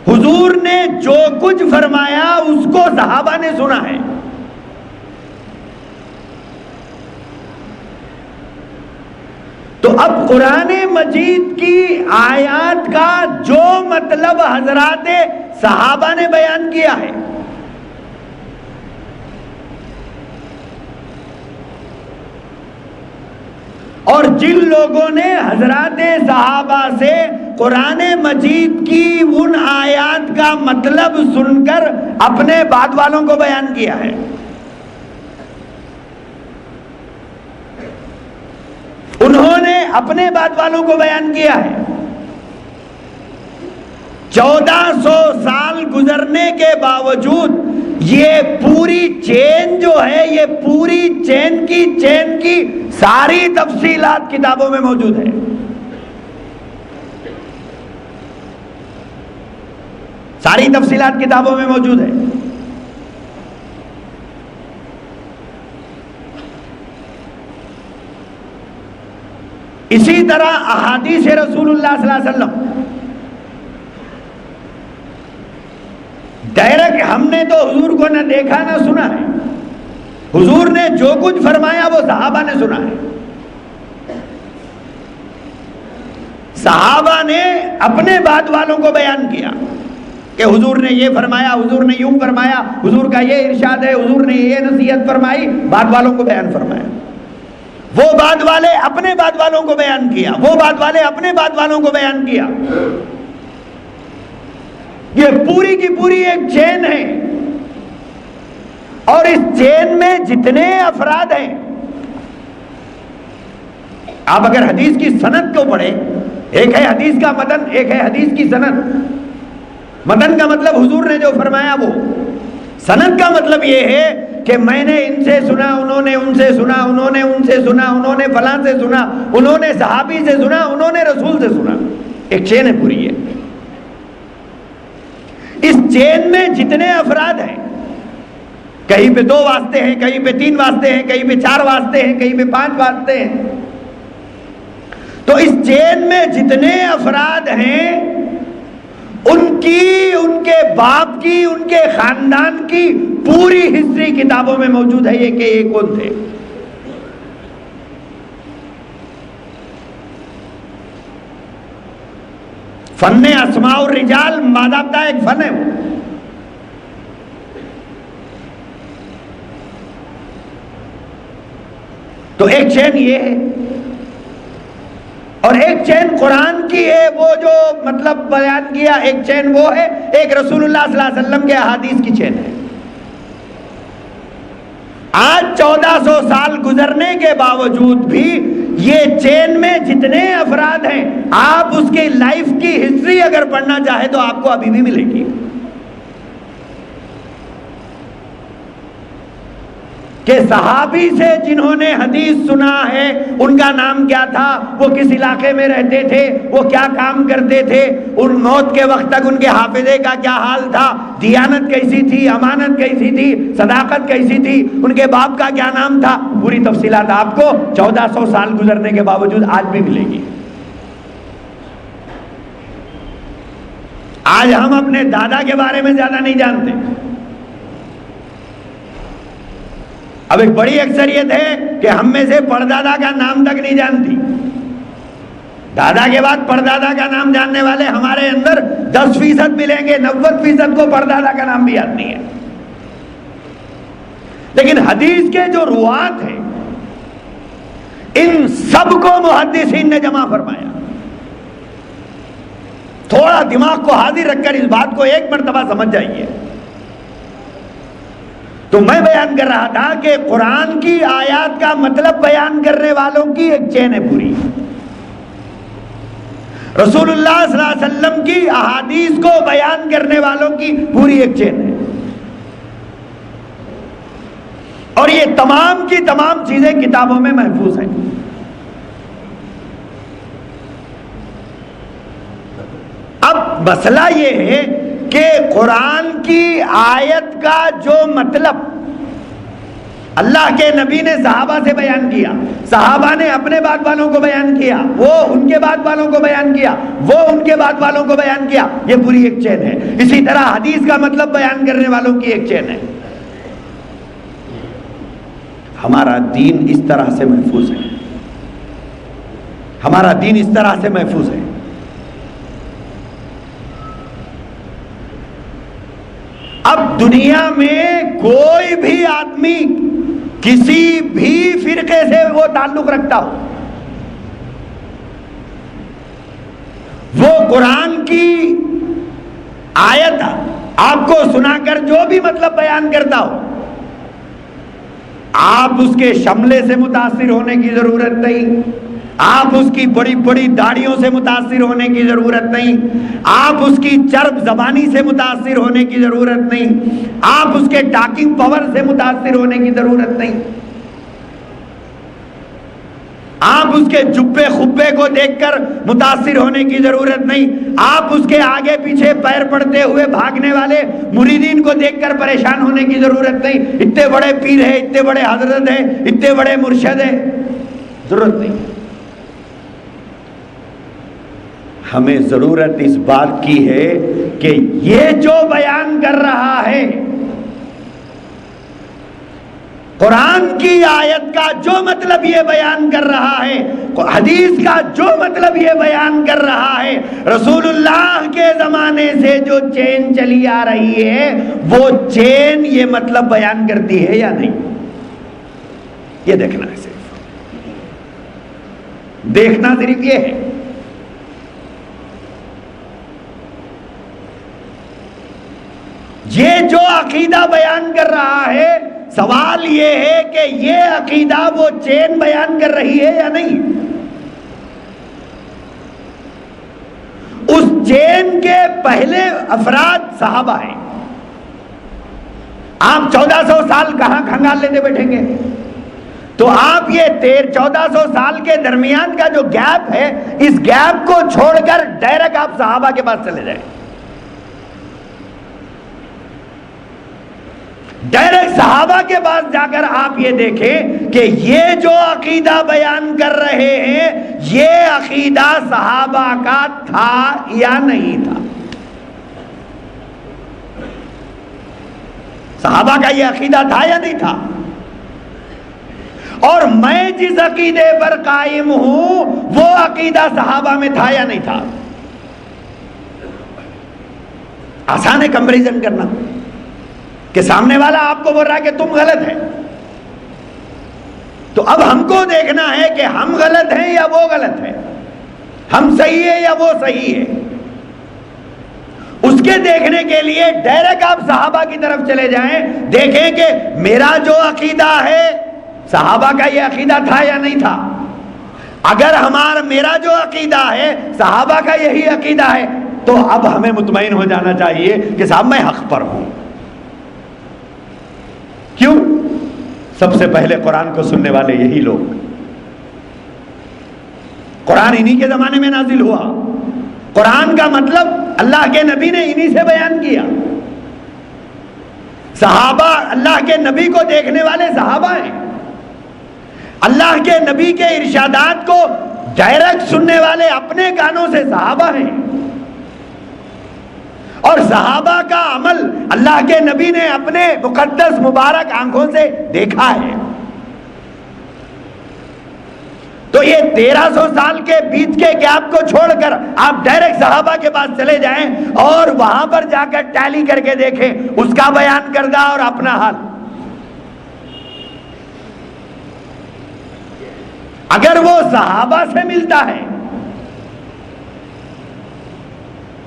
حضور نے جو کچھ فرمایا اس کو صحابہ نے سنا ہے۔ تو اب قرآن مجید کی آیات کا جو مطلب حضرات صحابہ نے بیان کیا ہے، اور جن لوگوں نے حضرات صحابہ سے قرآن مجید کی ان آیات کا مطلب سن کر اپنے بعد والوں کو بیان کیا ہے، انہوں نے اپنے بعد والوں کو بیان کیا ہے۔ 1400 سال گزرنے کے باوجود یہ پوری چین جو ہے، یہ پوری چین کی ساری تفصیلات کتابوں میں موجود ہے۔ ساری تفصیلات کتابوں میں موجود ہے۔ اسی طرح احادیث رسول اللہ صلی اللہ علیہ وسلم، ڈائریکٹ ہم نے تو حضور کو نہ دیکھا نہ سنا ہے، حضور نے جو کچھ فرمایا وہ صحابہ نے سنا ہے۔ صحابہ نے اپنے بعد والوں کو بیان کیا کہ حضور نے یہ فرمایا، حضور نے یوں فرمایا، حضور کا یہ ارشاد ہے، حضور نے یہ نصیحت فرمائی، بعد والوں کو بیان فرمایا۔ وہ بعد والے اپنے بعد والوں کو بیان کیا، وہ بعد والے اپنے بعد والوں کو بیان کیا۔ یہ پوری کی پوری ایک چین ہے، اور اس چین میں جتنے افراد ہیں، آپ اگر حدیث کی سند کو پڑھیں، ایک ہے حدیث کا متن، ایک ہے حدیث کی سند۔ متن کا مطلب حضور نے جو فرمایا وہ، سند کا مطلب یہ ہے کہ میں نے ان سے سنا، انہوں نے ان سے سنا، انہوں نے ان سے سنا، انہوں نے فلاں سے سنا، انہوں نے صحابی سے سنا، انہوں نے رسول سے سنا۔ ایک چین ہے پوری ہے۔ اس چین میں جتنے افراد ہیں، کہیں پہ 2 واسطے ہیں، کہیں پہ 3 واسطے ہیں، کہیں پہ 4 واسطے ہیں، کہیں پہ 5 واسطے ہیں، تو اس چین میں جتنے افراد ہیں ان کی، ان کے باپ کی، ان کے خاندان کی پوری ہسٹری کتابوں میں موجود ہے، یہ کہ یہ کون تھے۔ فن اسماء الرجال باضابطہ ایک فن ہے وہ۔ تو ایک چین یہ ہے، اور ایک چین قرآن کی ہے، وہ جو مطلب بیان کیا، ایک چین وہ ہے، ایک رسول اللہ صلی اللہ علیہ وسلم کے احادیث کی چین ہے۔ آج 1400 سال گزرنے کے باوجود بھی یہ چین میں جتنے افراد ہیں، آپ اس کی لائف کی ہسٹری اگر پڑھنا چاہے تو آپ کو ابھی بھی ملے گی، کہ صحابی سے جنہوں نے حدیث سنا ہے ان کا نام کیا تھا، وہ کس علاقے میں رہتے تھے، وہ کیا کام کرتے تھے، ان موت کے وقت تک ان کے حافظے کا کیا حال تھا، دیانت کیسی تھی، امانت کیسی تھی، صداقت کیسی تھی، ان کے باپ کا کیا نام تھا، پوری تفصیلات آپ کو 1400 سال گزرنے کے باوجود آج بھی ملے گی۔ آج ہم اپنے دادا کے بارے میں زیادہ نہیں جانتے۔ اب ایک بڑی اکثریت ہے کہ ہم میں سے پردادا کا نام تک نہیں جانتی۔ دادا کے بعد پردادا کا نام جاننے والے ہمارے اندر 10% ملیں گے، 90% کو پردادا کا نام بھی یاد نہیں ہے۔ لیکن حدیث کے جو روات ہیں، ان سب کو محدثین نے جمع فرمایا۔ تھوڑا دماغ کو حاضر رکھ کر اس بات کو ایک مرتبہ سمجھ جائیے۔ تو میں بیان کر رہا تھا کہ قرآن کی آیات کا مطلب بیان کرنے والوں کی ایک چین ہے پوری، رسول اللہ صلی اللہ علیہ وسلم کی احادیث کو بیان کرنے والوں کی پوری ایک چین ہے، اور یہ تمام کی تمام چیزیں کتابوں میں محفوظ ہیں۔ اب مسئلہ یہ ہے کہ قرآن کی آیت کا جو مطلب اللہ کے نبی نے صحابہ سے بیان کیا، صحابہ نے اپنے بعد والوں کو بیان کیا، وہ ان کے بعد والوں کو بیان کیا، وہ ان کے بعد والوں کو بیان کیا، یہ پوری ایک چین ہے۔ اسی طرح حدیث کا مطلب بیان کرنے والوں کی ایک چین ہے۔ ہمارا دین اس طرح سے محفوظ ہے، ہمارا دین اس طرح سے محفوظ ہے۔ اب دنیا میں کوئی بھی آدمی کسی بھی فرقے سے وہ تعلق رکھتا ہو، وہ قرآن کی آیت آپ کو سنا کر جو بھی مطلب بیان کرتا ہو، آپ اس کے شملے سے متاثر ہونے کی ضرورت نہیں، آپ اس کی بڑی بڑی داڑھیوں سے متاثر ہونے کی ضرورت نہیں، آپ اس کی چرب زبانی سے متاثر ہونے کی ضرورت نہیں، آپ اس کے ٹاکنگ پاور سے متاثر ہونے کی ضرورت نہیں، آپ اس کے جبے خبے کو دیکھ کر متاثر ہونے کی ضرورت نہیں، آپ اس کے آگے پیچھے پیر پڑتے ہوئے بھاگنے والے مریدین کو دیکھ کر پریشان ہونے کی ضرورت نہیں، اتنے بڑے پیر ہیں، اتنے بڑے حضرت ہیں، اتنے بڑے مرشد ہیں، ضرورت نہیں۔ ہمیں ضرورت اس بات کی ہے کہ یہ جو بیان کر رہا ہے، قرآن کی آیت کا جو مطلب یہ بیان کر رہا ہے، حدیث کا جو مطلب یہ بیان کر رہا ہے، رسول اللہ کے زمانے سے جو چین چلی آ رہی ہے، وہ چین یہ مطلب بیان کرتی ہے یا نہیں، یہ دیکھنا ہے، صرف دیکھنا صرف یہ ہے۔ یہ جو عقیدہ بیان کر رہا ہے، سوال یہ ہے کہ یہ عقیدہ وہ چین بیان کر رہی ہے یا نہیں۔ اس چین کے پہلے افراد صحابہ ہیں۔ آپ 1400 سال کہاں کھنگال لیتے بیٹھیں گے؟ تو آپ یہ 1400 سال کے درمیان کا جو گیپ ہے، اس گیپ کو چھوڑ کر ڈائریکٹ آپ صحابہ کے پاس چلے جائیں، ڈائریکٹ صحابہ کے پاس جا کر آپ یہ دیکھیں کہ یہ جو عقیدہ بیان کر رہے ہیں، یہ عقیدہ صحابہ کا تھا یا نہیں تھا۔ صحابہ کا یہ عقیدہ تھا یا نہیں تھا؟ اور میں جس عقیدے پر قائم ہوں، وہ عقیدہ صحابہ میں تھا یا نہیں تھا؟ آسان ہے کمپیریزن کرنا، کہ سامنے والا آپ کو بول رہا ہے کہ تم غلط ہے، تو اب ہم کو دیکھنا ہے کہ ہم غلط ہیں یا وہ غلط ہے، ہم صحیح ہے یا وہ صحیح ہے۔ اس کے دیکھنے کے لیے ڈائریکٹ آپ صحابہ کی طرف چلے جائیں، دیکھیں کہ میرا جو عقیدہ ہے، صحابہ کا یہ عقیدہ تھا یا نہیں تھا۔ اگر میرا جو عقیدہ ہے صحابہ کا یہی عقیدہ ہے، تو اب ہمیں مطمئن ہو جانا چاہیے کہ صاحب میں حق پر ہوں۔ کیوں؟ سب سے پہلے قرآن کو سننے والے یہی لوگ، قرآن انہی کے زمانے میں نازل ہوا، قرآن کا مطلب اللہ کے نبی نے انہی سے بیان کیا، صحابہ اللہ کے نبی کو دیکھنے والے صحابہ ہیں، اللہ کے نبی کے ارشادات کو ڈائریکٹ سننے والے اپنے کانوں سے صحابہ ہیں، اور صحابہ کا عمل اللہ کے نبی نے اپنے مقدس مبارک آنکھوں سے دیکھا ہے۔ تو یہ 1300 سال کے بیچ کے گیپ کو چھوڑ کر آپ ڈائریکٹ صحابہ کے پاس چلے جائیں اور وہاں پر جا کر ٹیلی کر کے دیکھیں اس کا بیان کردہ اور اپنا حال۔ اگر وہ صحابہ سے ملتا ہے،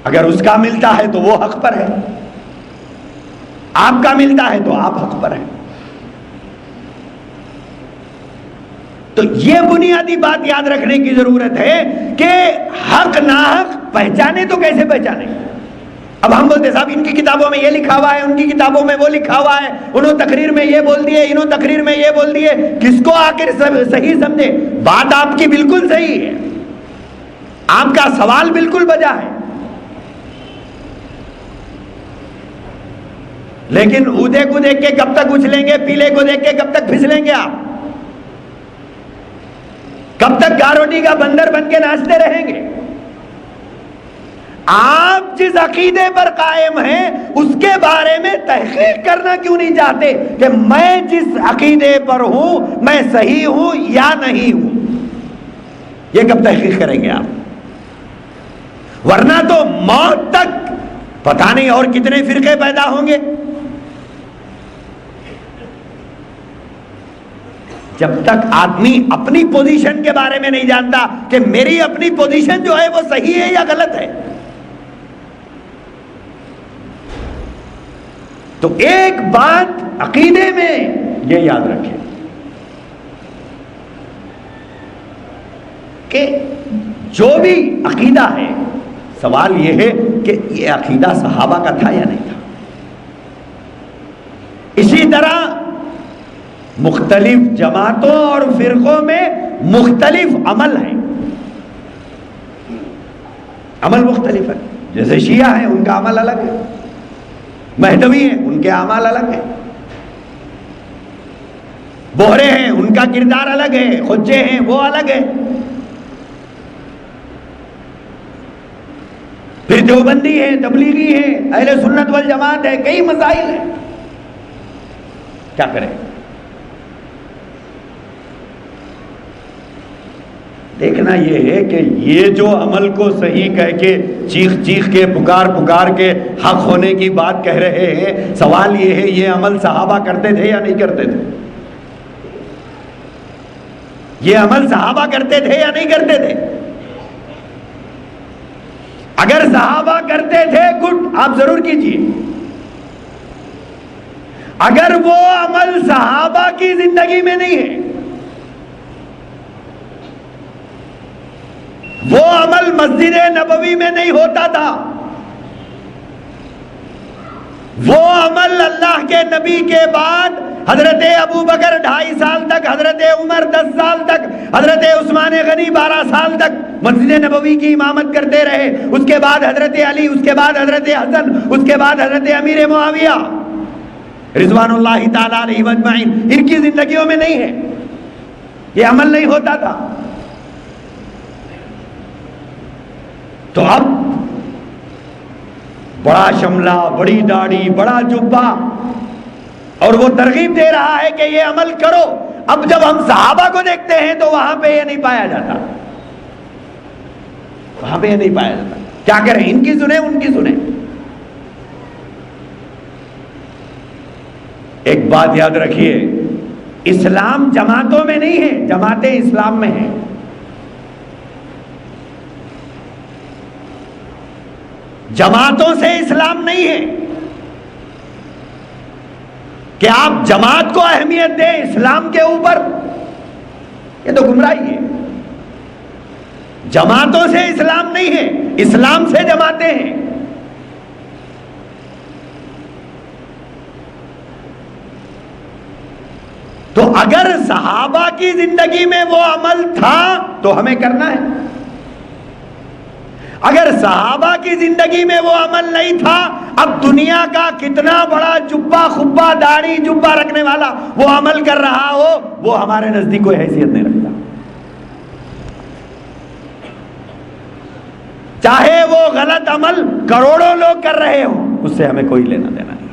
اگر اس کا ملتا ہے تو وہ حق پر ہے، آپ کا ملتا ہے تو آپ حق پر ہیں۔ تو یہ بنیادی بات یاد رکھنے کی ضرورت ہے کہ حق ناحق پہچانے تو کیسے پہچانے؟ اب ہم بولتے صاحب ان کی کتابوں میں یہ لکھا ہوا ہے، ان کی کتابوں میں وہ لکھا ہوا ہے، انہوں تقریر میں یہ بول دیے، انہوں تقریر میں یہ بول دیے، کس کو آخر صحیح سمجھے؟ بات آپ کی بالکل صحیح ہے، آپ کا سوال بالکل بجا ہے، لیکن اودے کو دیکھ کے کب تک اچھلیں گے، پیلے کو دیکھ کے کب تک پھسلیں گے؟ آپ کب تک گاروٹی کا بندر بن کے ناچتے رہیں گے؟ آپ جس عقیدے پر قائم ہیں اس کے بارے میں تحقیق کرنا کیوں نہیں چاہتے کہ میں جس عقیدے پر ہوں میں صحیح ہوں یا نہیں ہوں؟ یہ کب تحقیق کریں گے آپ؟ ورنہ تو موت تک پتہ نہیں اور کتنے فرقے پیدا ہوں گے۔ جب تک آدمی اپنی پوزیشن کے بارے میں نہیں جانتا کہ میری اپنی پوزیشن جو ہے وہ صحیح ہے یا غلط ہے. تو ایک بات عقیدے میں یہ یاد رکھیں کہ جو بھی عقیدہ ہے، سوال یہ ہے کہ یہ عقیدہ صحابہ کا تھا یا نہیں تھا. اسی طرح مختلف جماعتوں اور فرقوں میں مختلف عمل ہیں، عمل مختلف ہے. جیسے شیعہ ہیں ان کا عمل الگ ہے، مہدوی ہیں ان کے اعمال الگ ہیں، بوہرے ہیں ان کا کردار الگ ہے، خجے ہیں وہ الگ ہے. پھر دیوبندی ہے، تبلیغی ہے، اہل سنت والجماعت ہے، کئی مسائل ہیں. کیا کریں؟ دیکھنا یہ ہے کہ یہ جو عمل کو صحیح کہہ کے چیخ چیخ کے پکار کے حق ہونے کی بات کہہ رہے ہیں، سوال یہ ہے یہ عمل صحابہ کرتے تھے یا نہیں کرتے تھے؟ یہ عمل صحابہ کرتے تھے یا نہیں کرتے تھے؟ اگر صحابہ کرتے تھے گڈ، آپ ضرور کیجئے. اگر وہ عمل صحابہ کی زندگی میں نہیں ہے، وہ عمل مسجد نبوی میں نہیں ہوتا تھا، وہ عمل اللہ کے نبی کے بعد حضرت ابو بکر 2.5 سال تک، حضرت عمر 10 سال تک، حضرت عثمان غنی 12 سال تک مسجد نبوی کی امامت کرتے رہے. اس کے بعد حضرت علی، اس کے بعد حضرت حسن، اس کے بعد حضرت امیر معاویہ رضوان اللہ تعالی علیہ اجمعین، ان کی زندگیوں میں نہیں ہے، یہ عمل نہیں ہوتا تھا. تو اب بڑا شملہ، بڑی داڑھی، بڑا جبہ، اور وہ ترغیب دے رہا ہے کہ یہ عمل کرو. اب جب ہم صحابہ کو دیکھتے ہیں تو وہاں پہ یہ نہیں پایا جاتا، وہاں پہ یہ نہیں پایا جاتا. کیا کریں؟ ان کی سنیں ان کی سنیں. ایک بات یاد رکھیے، اسلام جماعتوں میں نہیں ہے، جماعتیں اسلام میں ہیں. جماعتوں سے اسلام نہیں ہے کہ آپ جماعت کو اہمیت دیں اسلام کے اوپر، یہ تو گمراہی ہے. جماعتوں سے اسلام نہیں ہے، اسلام سے جماعتیں ہیں. تو اگر صحابہ کی زندگی میں وہ عمل تھا تو ہمیں کرنا ہے. اگر صحابہ کی زندگی میں وہ عمل نہیں تھا، اب دنیا کا کتنا بڑا جبہ خبہ داڑھی جبہ رکھنے والا وہ عمل کر رہا ہو، وہ ہمارے نزدیک کوئی حیثیت نہیں رکھتا. چاہے وہ غلط عمل کروڑوں لوگ کر رہے ہوں، اس سے ہمیں کوئی لینا دینا نہیں.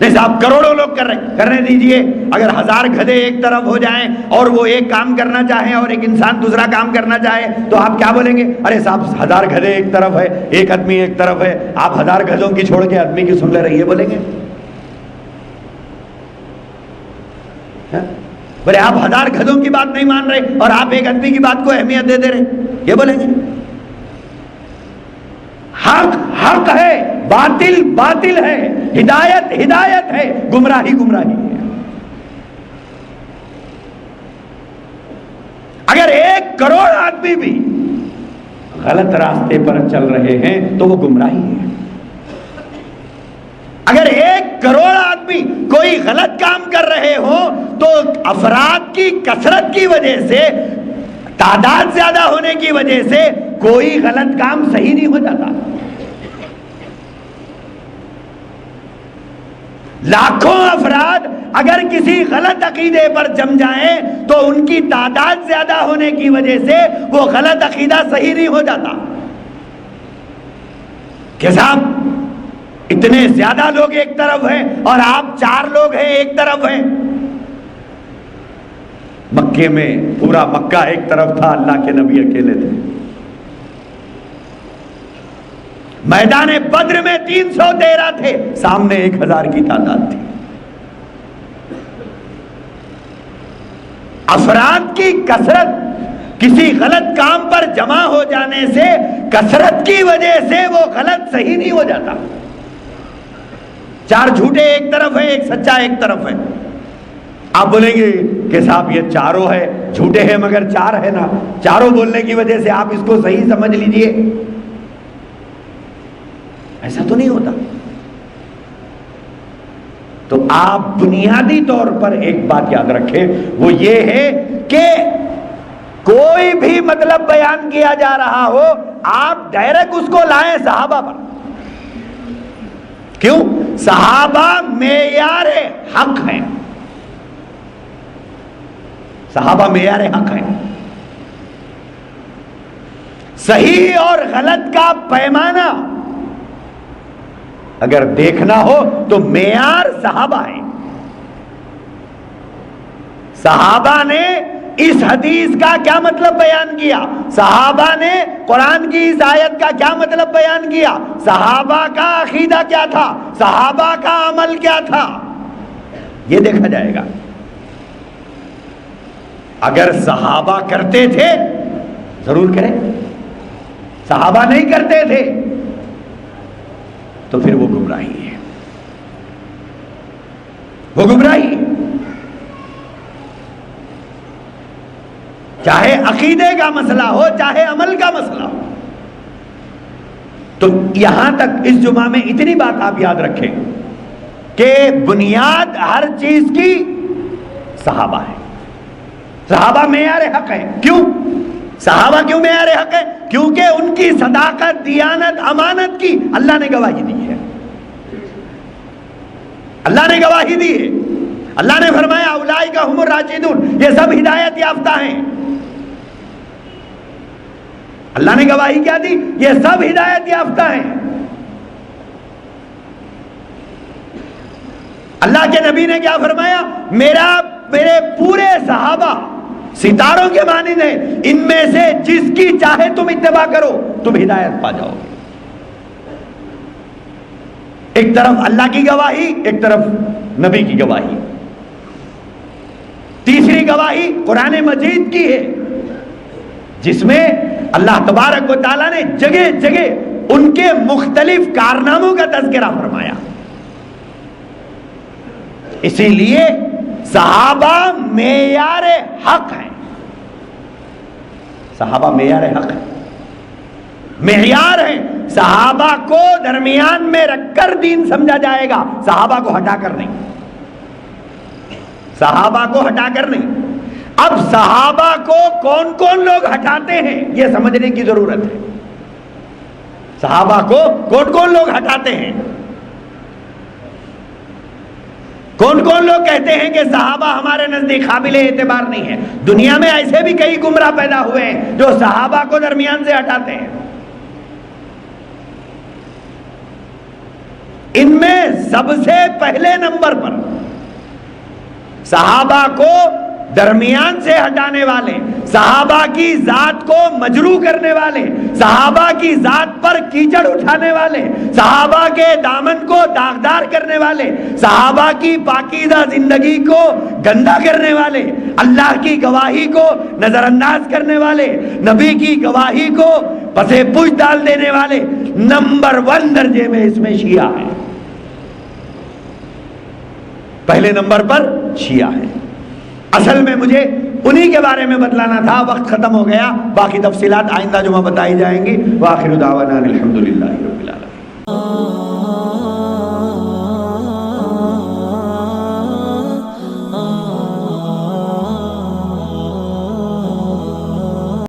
نہیں صاحب کروڑوں لوگ کرنے دیجئے. اگر 1000 گدھے ایک طرف ہو جائیں اور وہ ایک کام کرنا چاہیں اور ایک انسان دوسرا کام کرنا چاہے تو آپ کیا بولیں گے؟ ارے صاحب 1000 گدھے ایک طرف ہے، ایک آدمی ایک طرف ہے، آپ 1000 گدھوں کی چھوڑ کے آدمی کی سن لے رہی ہے، بولیں گے؟ بولے آپ 1000 گدھوں کی بات نہیں مان رہے اور آپ ایک آدمی کی بات کو اہمیت دے دے رہے، یہ بولیں گے؟ حق حق ہے، باطل باطل ہے، ہدایت ہدایت ہے، گمراہی گمراہی ہے. اگر 1 کروڑ آدمی بھی غلط راستے پر چل رہے ہیں تو وہ گمراہی ہے. اگر 1 کروڑ آدمی کوئی غلط کام کر رہے ہوں تو افراد کی کثرت کی وجہ سے، تعداد زیادہ ہونے کی وجہ سے کوئی غلط کام صحیح نہیں ہو جاتا. لاکھوں افراد اگر کسی غلط عقیدے پر جم جائیں تو ان کی تعداد زیادہ ہونے کی وجہ سے وہ غلط عقیدہ صحیح نہیں ہو جاتا. کہ صاحب اتنے زیادہ لوگ ایک طرف ہیں اور آپ 4 لوگ ہیں ایک طرف ہیں. مکے میں پورا مکہ ایک طرف تھا، اللہ کے نبی اکیلے تھے. میدان بدر میں 313 تھے، سامنے 1000 کی تعداد تھی. افراد کی کثرت کسی غلط کام پر جمع ہو جانے سے کثرت کی وجہ سے وہ غلط صحیح نہیں ہو جاتا. 4 جھوٹے ایک طرف ہے، ایک سچا ایک طرف ہے. آپ بولیں گے کہ صاحب یہ چاروں ہے، جھوٹے ہیں مگر 4 ہے نا، چاروں بولنے کی وجہ سے آپ اس کو صحیح سمجھ لیجئے. ایسا تو نہیں ہوتا. تو آپ بنیادی طور پر ایک بات یاد رکھیں، وہ یہ ہے کہ کوئی بھی مطلب بیان کیا جا رہا ہو آپ ڈائریکٹ اس کو لائیں صحابہ پر. کیوں؟ صحابہ معیار حق ہیں. صحابہ معیار حق ہیں. صحیح اور غلط کا پیمانہ اگر دیکھنا ہو تو معیار صحابہ ہے. صحابہ نے اس حدیث کا کیا مطلب بیان کیا، صحابہ نے قرآن کی اس آیت کا کیا مطلب بیان کیا، صحابہ کا عقیدہ کیا تھا، صحابہ کا عمل کیا تھا، یہ دیکھا جائے گا. اگر صحابہ کرتے تھے ضرور کریں، صحابہ نہیں کرتے تھے تو پھر وہ گمراہی ہے. وہ گمراہی ہے. چاہے عقیدے کا مسئلہ ہو چاہے عمل کا مسئلہ ہو. تو یہاں تک اس جمعہ میں اتنی بات آپ یاد رکھیں کہ بنیاد ہر چیز کی صحابہ ہے. صحابہ معیار حق ہے. کیوں صحابہ کیوں معیار حق ہے؟ کیونکہ ان کی صداقت، دیانت، امانت کی اللہ نے گواہی دی ہے. اللہ نے گواہی دی ہے. اللہ نے فرمایا اولئک هم الراشدون، یہ سب ہدایت یافتہ ہیں. اللہ نے گواہی کیا دی؟ یہ سب ہدایت یافتہ ہیں. اللہ کے نبی نے کیا فرمایا؟ میرے پورے صحابہ ستاروں کے مانند ہیں، ان میں سے جس کی چاہے تم اتباع کرو تم ہدایت پا جاؤ گے. ایک طرف اللہ کی گواہی، ایک طرف نبی کی گواہی. تیسری گواہی قرآن مجید کی ہے جس میں اللہ تبارک و تعالیٰ نے جگہ جگہ ان کے مختلف کارناموں کا تذکرہ فرمایا. اسی لیے صحابہ معیار حق ہیں. صحابہ معیار حق ہیں، معیار ہیں. صحابہ کو درمیان میں رکھ کر دین سمجھا جائے گا، صحابہ کو ہٹا کر نہیں. صحابہ کو ہٹا کر نہیں. اب صحابہ کو کون کون لوگ ہٹاتے ہیں یہ سمجھنے کی ضرورت ہے. صحابہ کو کون کون لوگ ہٹاتے ہیں؟ کون کون لوگ کہتے ہیں کہ صحابہ ہمارے نزدیک قابل اعتبار نہیں ہے؟ دنیا میں ایسے بھی کئی گمراہ پیدا ہوئے ہیں جو صحابہ کو درمیان سے ہٹاتے ہیں. ان میں سب سے پہلے نمبر پر صحابہ کو درمیان سے ہٹانے والے، صحابہ کی ذات کو مجروح کرنے والے، صحابہ کی ذات پر کیچڑ اٹھانے والے، صحابہ کے دامن کو داغدار کرنے والے، صحابہ کی پاکیزہ زندگی کو گندا کرنے والے، اللہ کی گواہی کو نظر انداز کرنے والے، نبی کی گواہی کو پسے پوچھ ڈال دینے والے، نمبر 1 درجے میں اس میں شیعہ ہے. پہلے نمبر پر شیعہ ہے. اصل میں مجھے انہی کے بارے میں بتلانا تھا، وقت ختم ہو گیا. باقی تفصیلات آئندہ جمعہ بتائی جائیں گی. وآخر دعوانا الحمدللہ رب العالمین.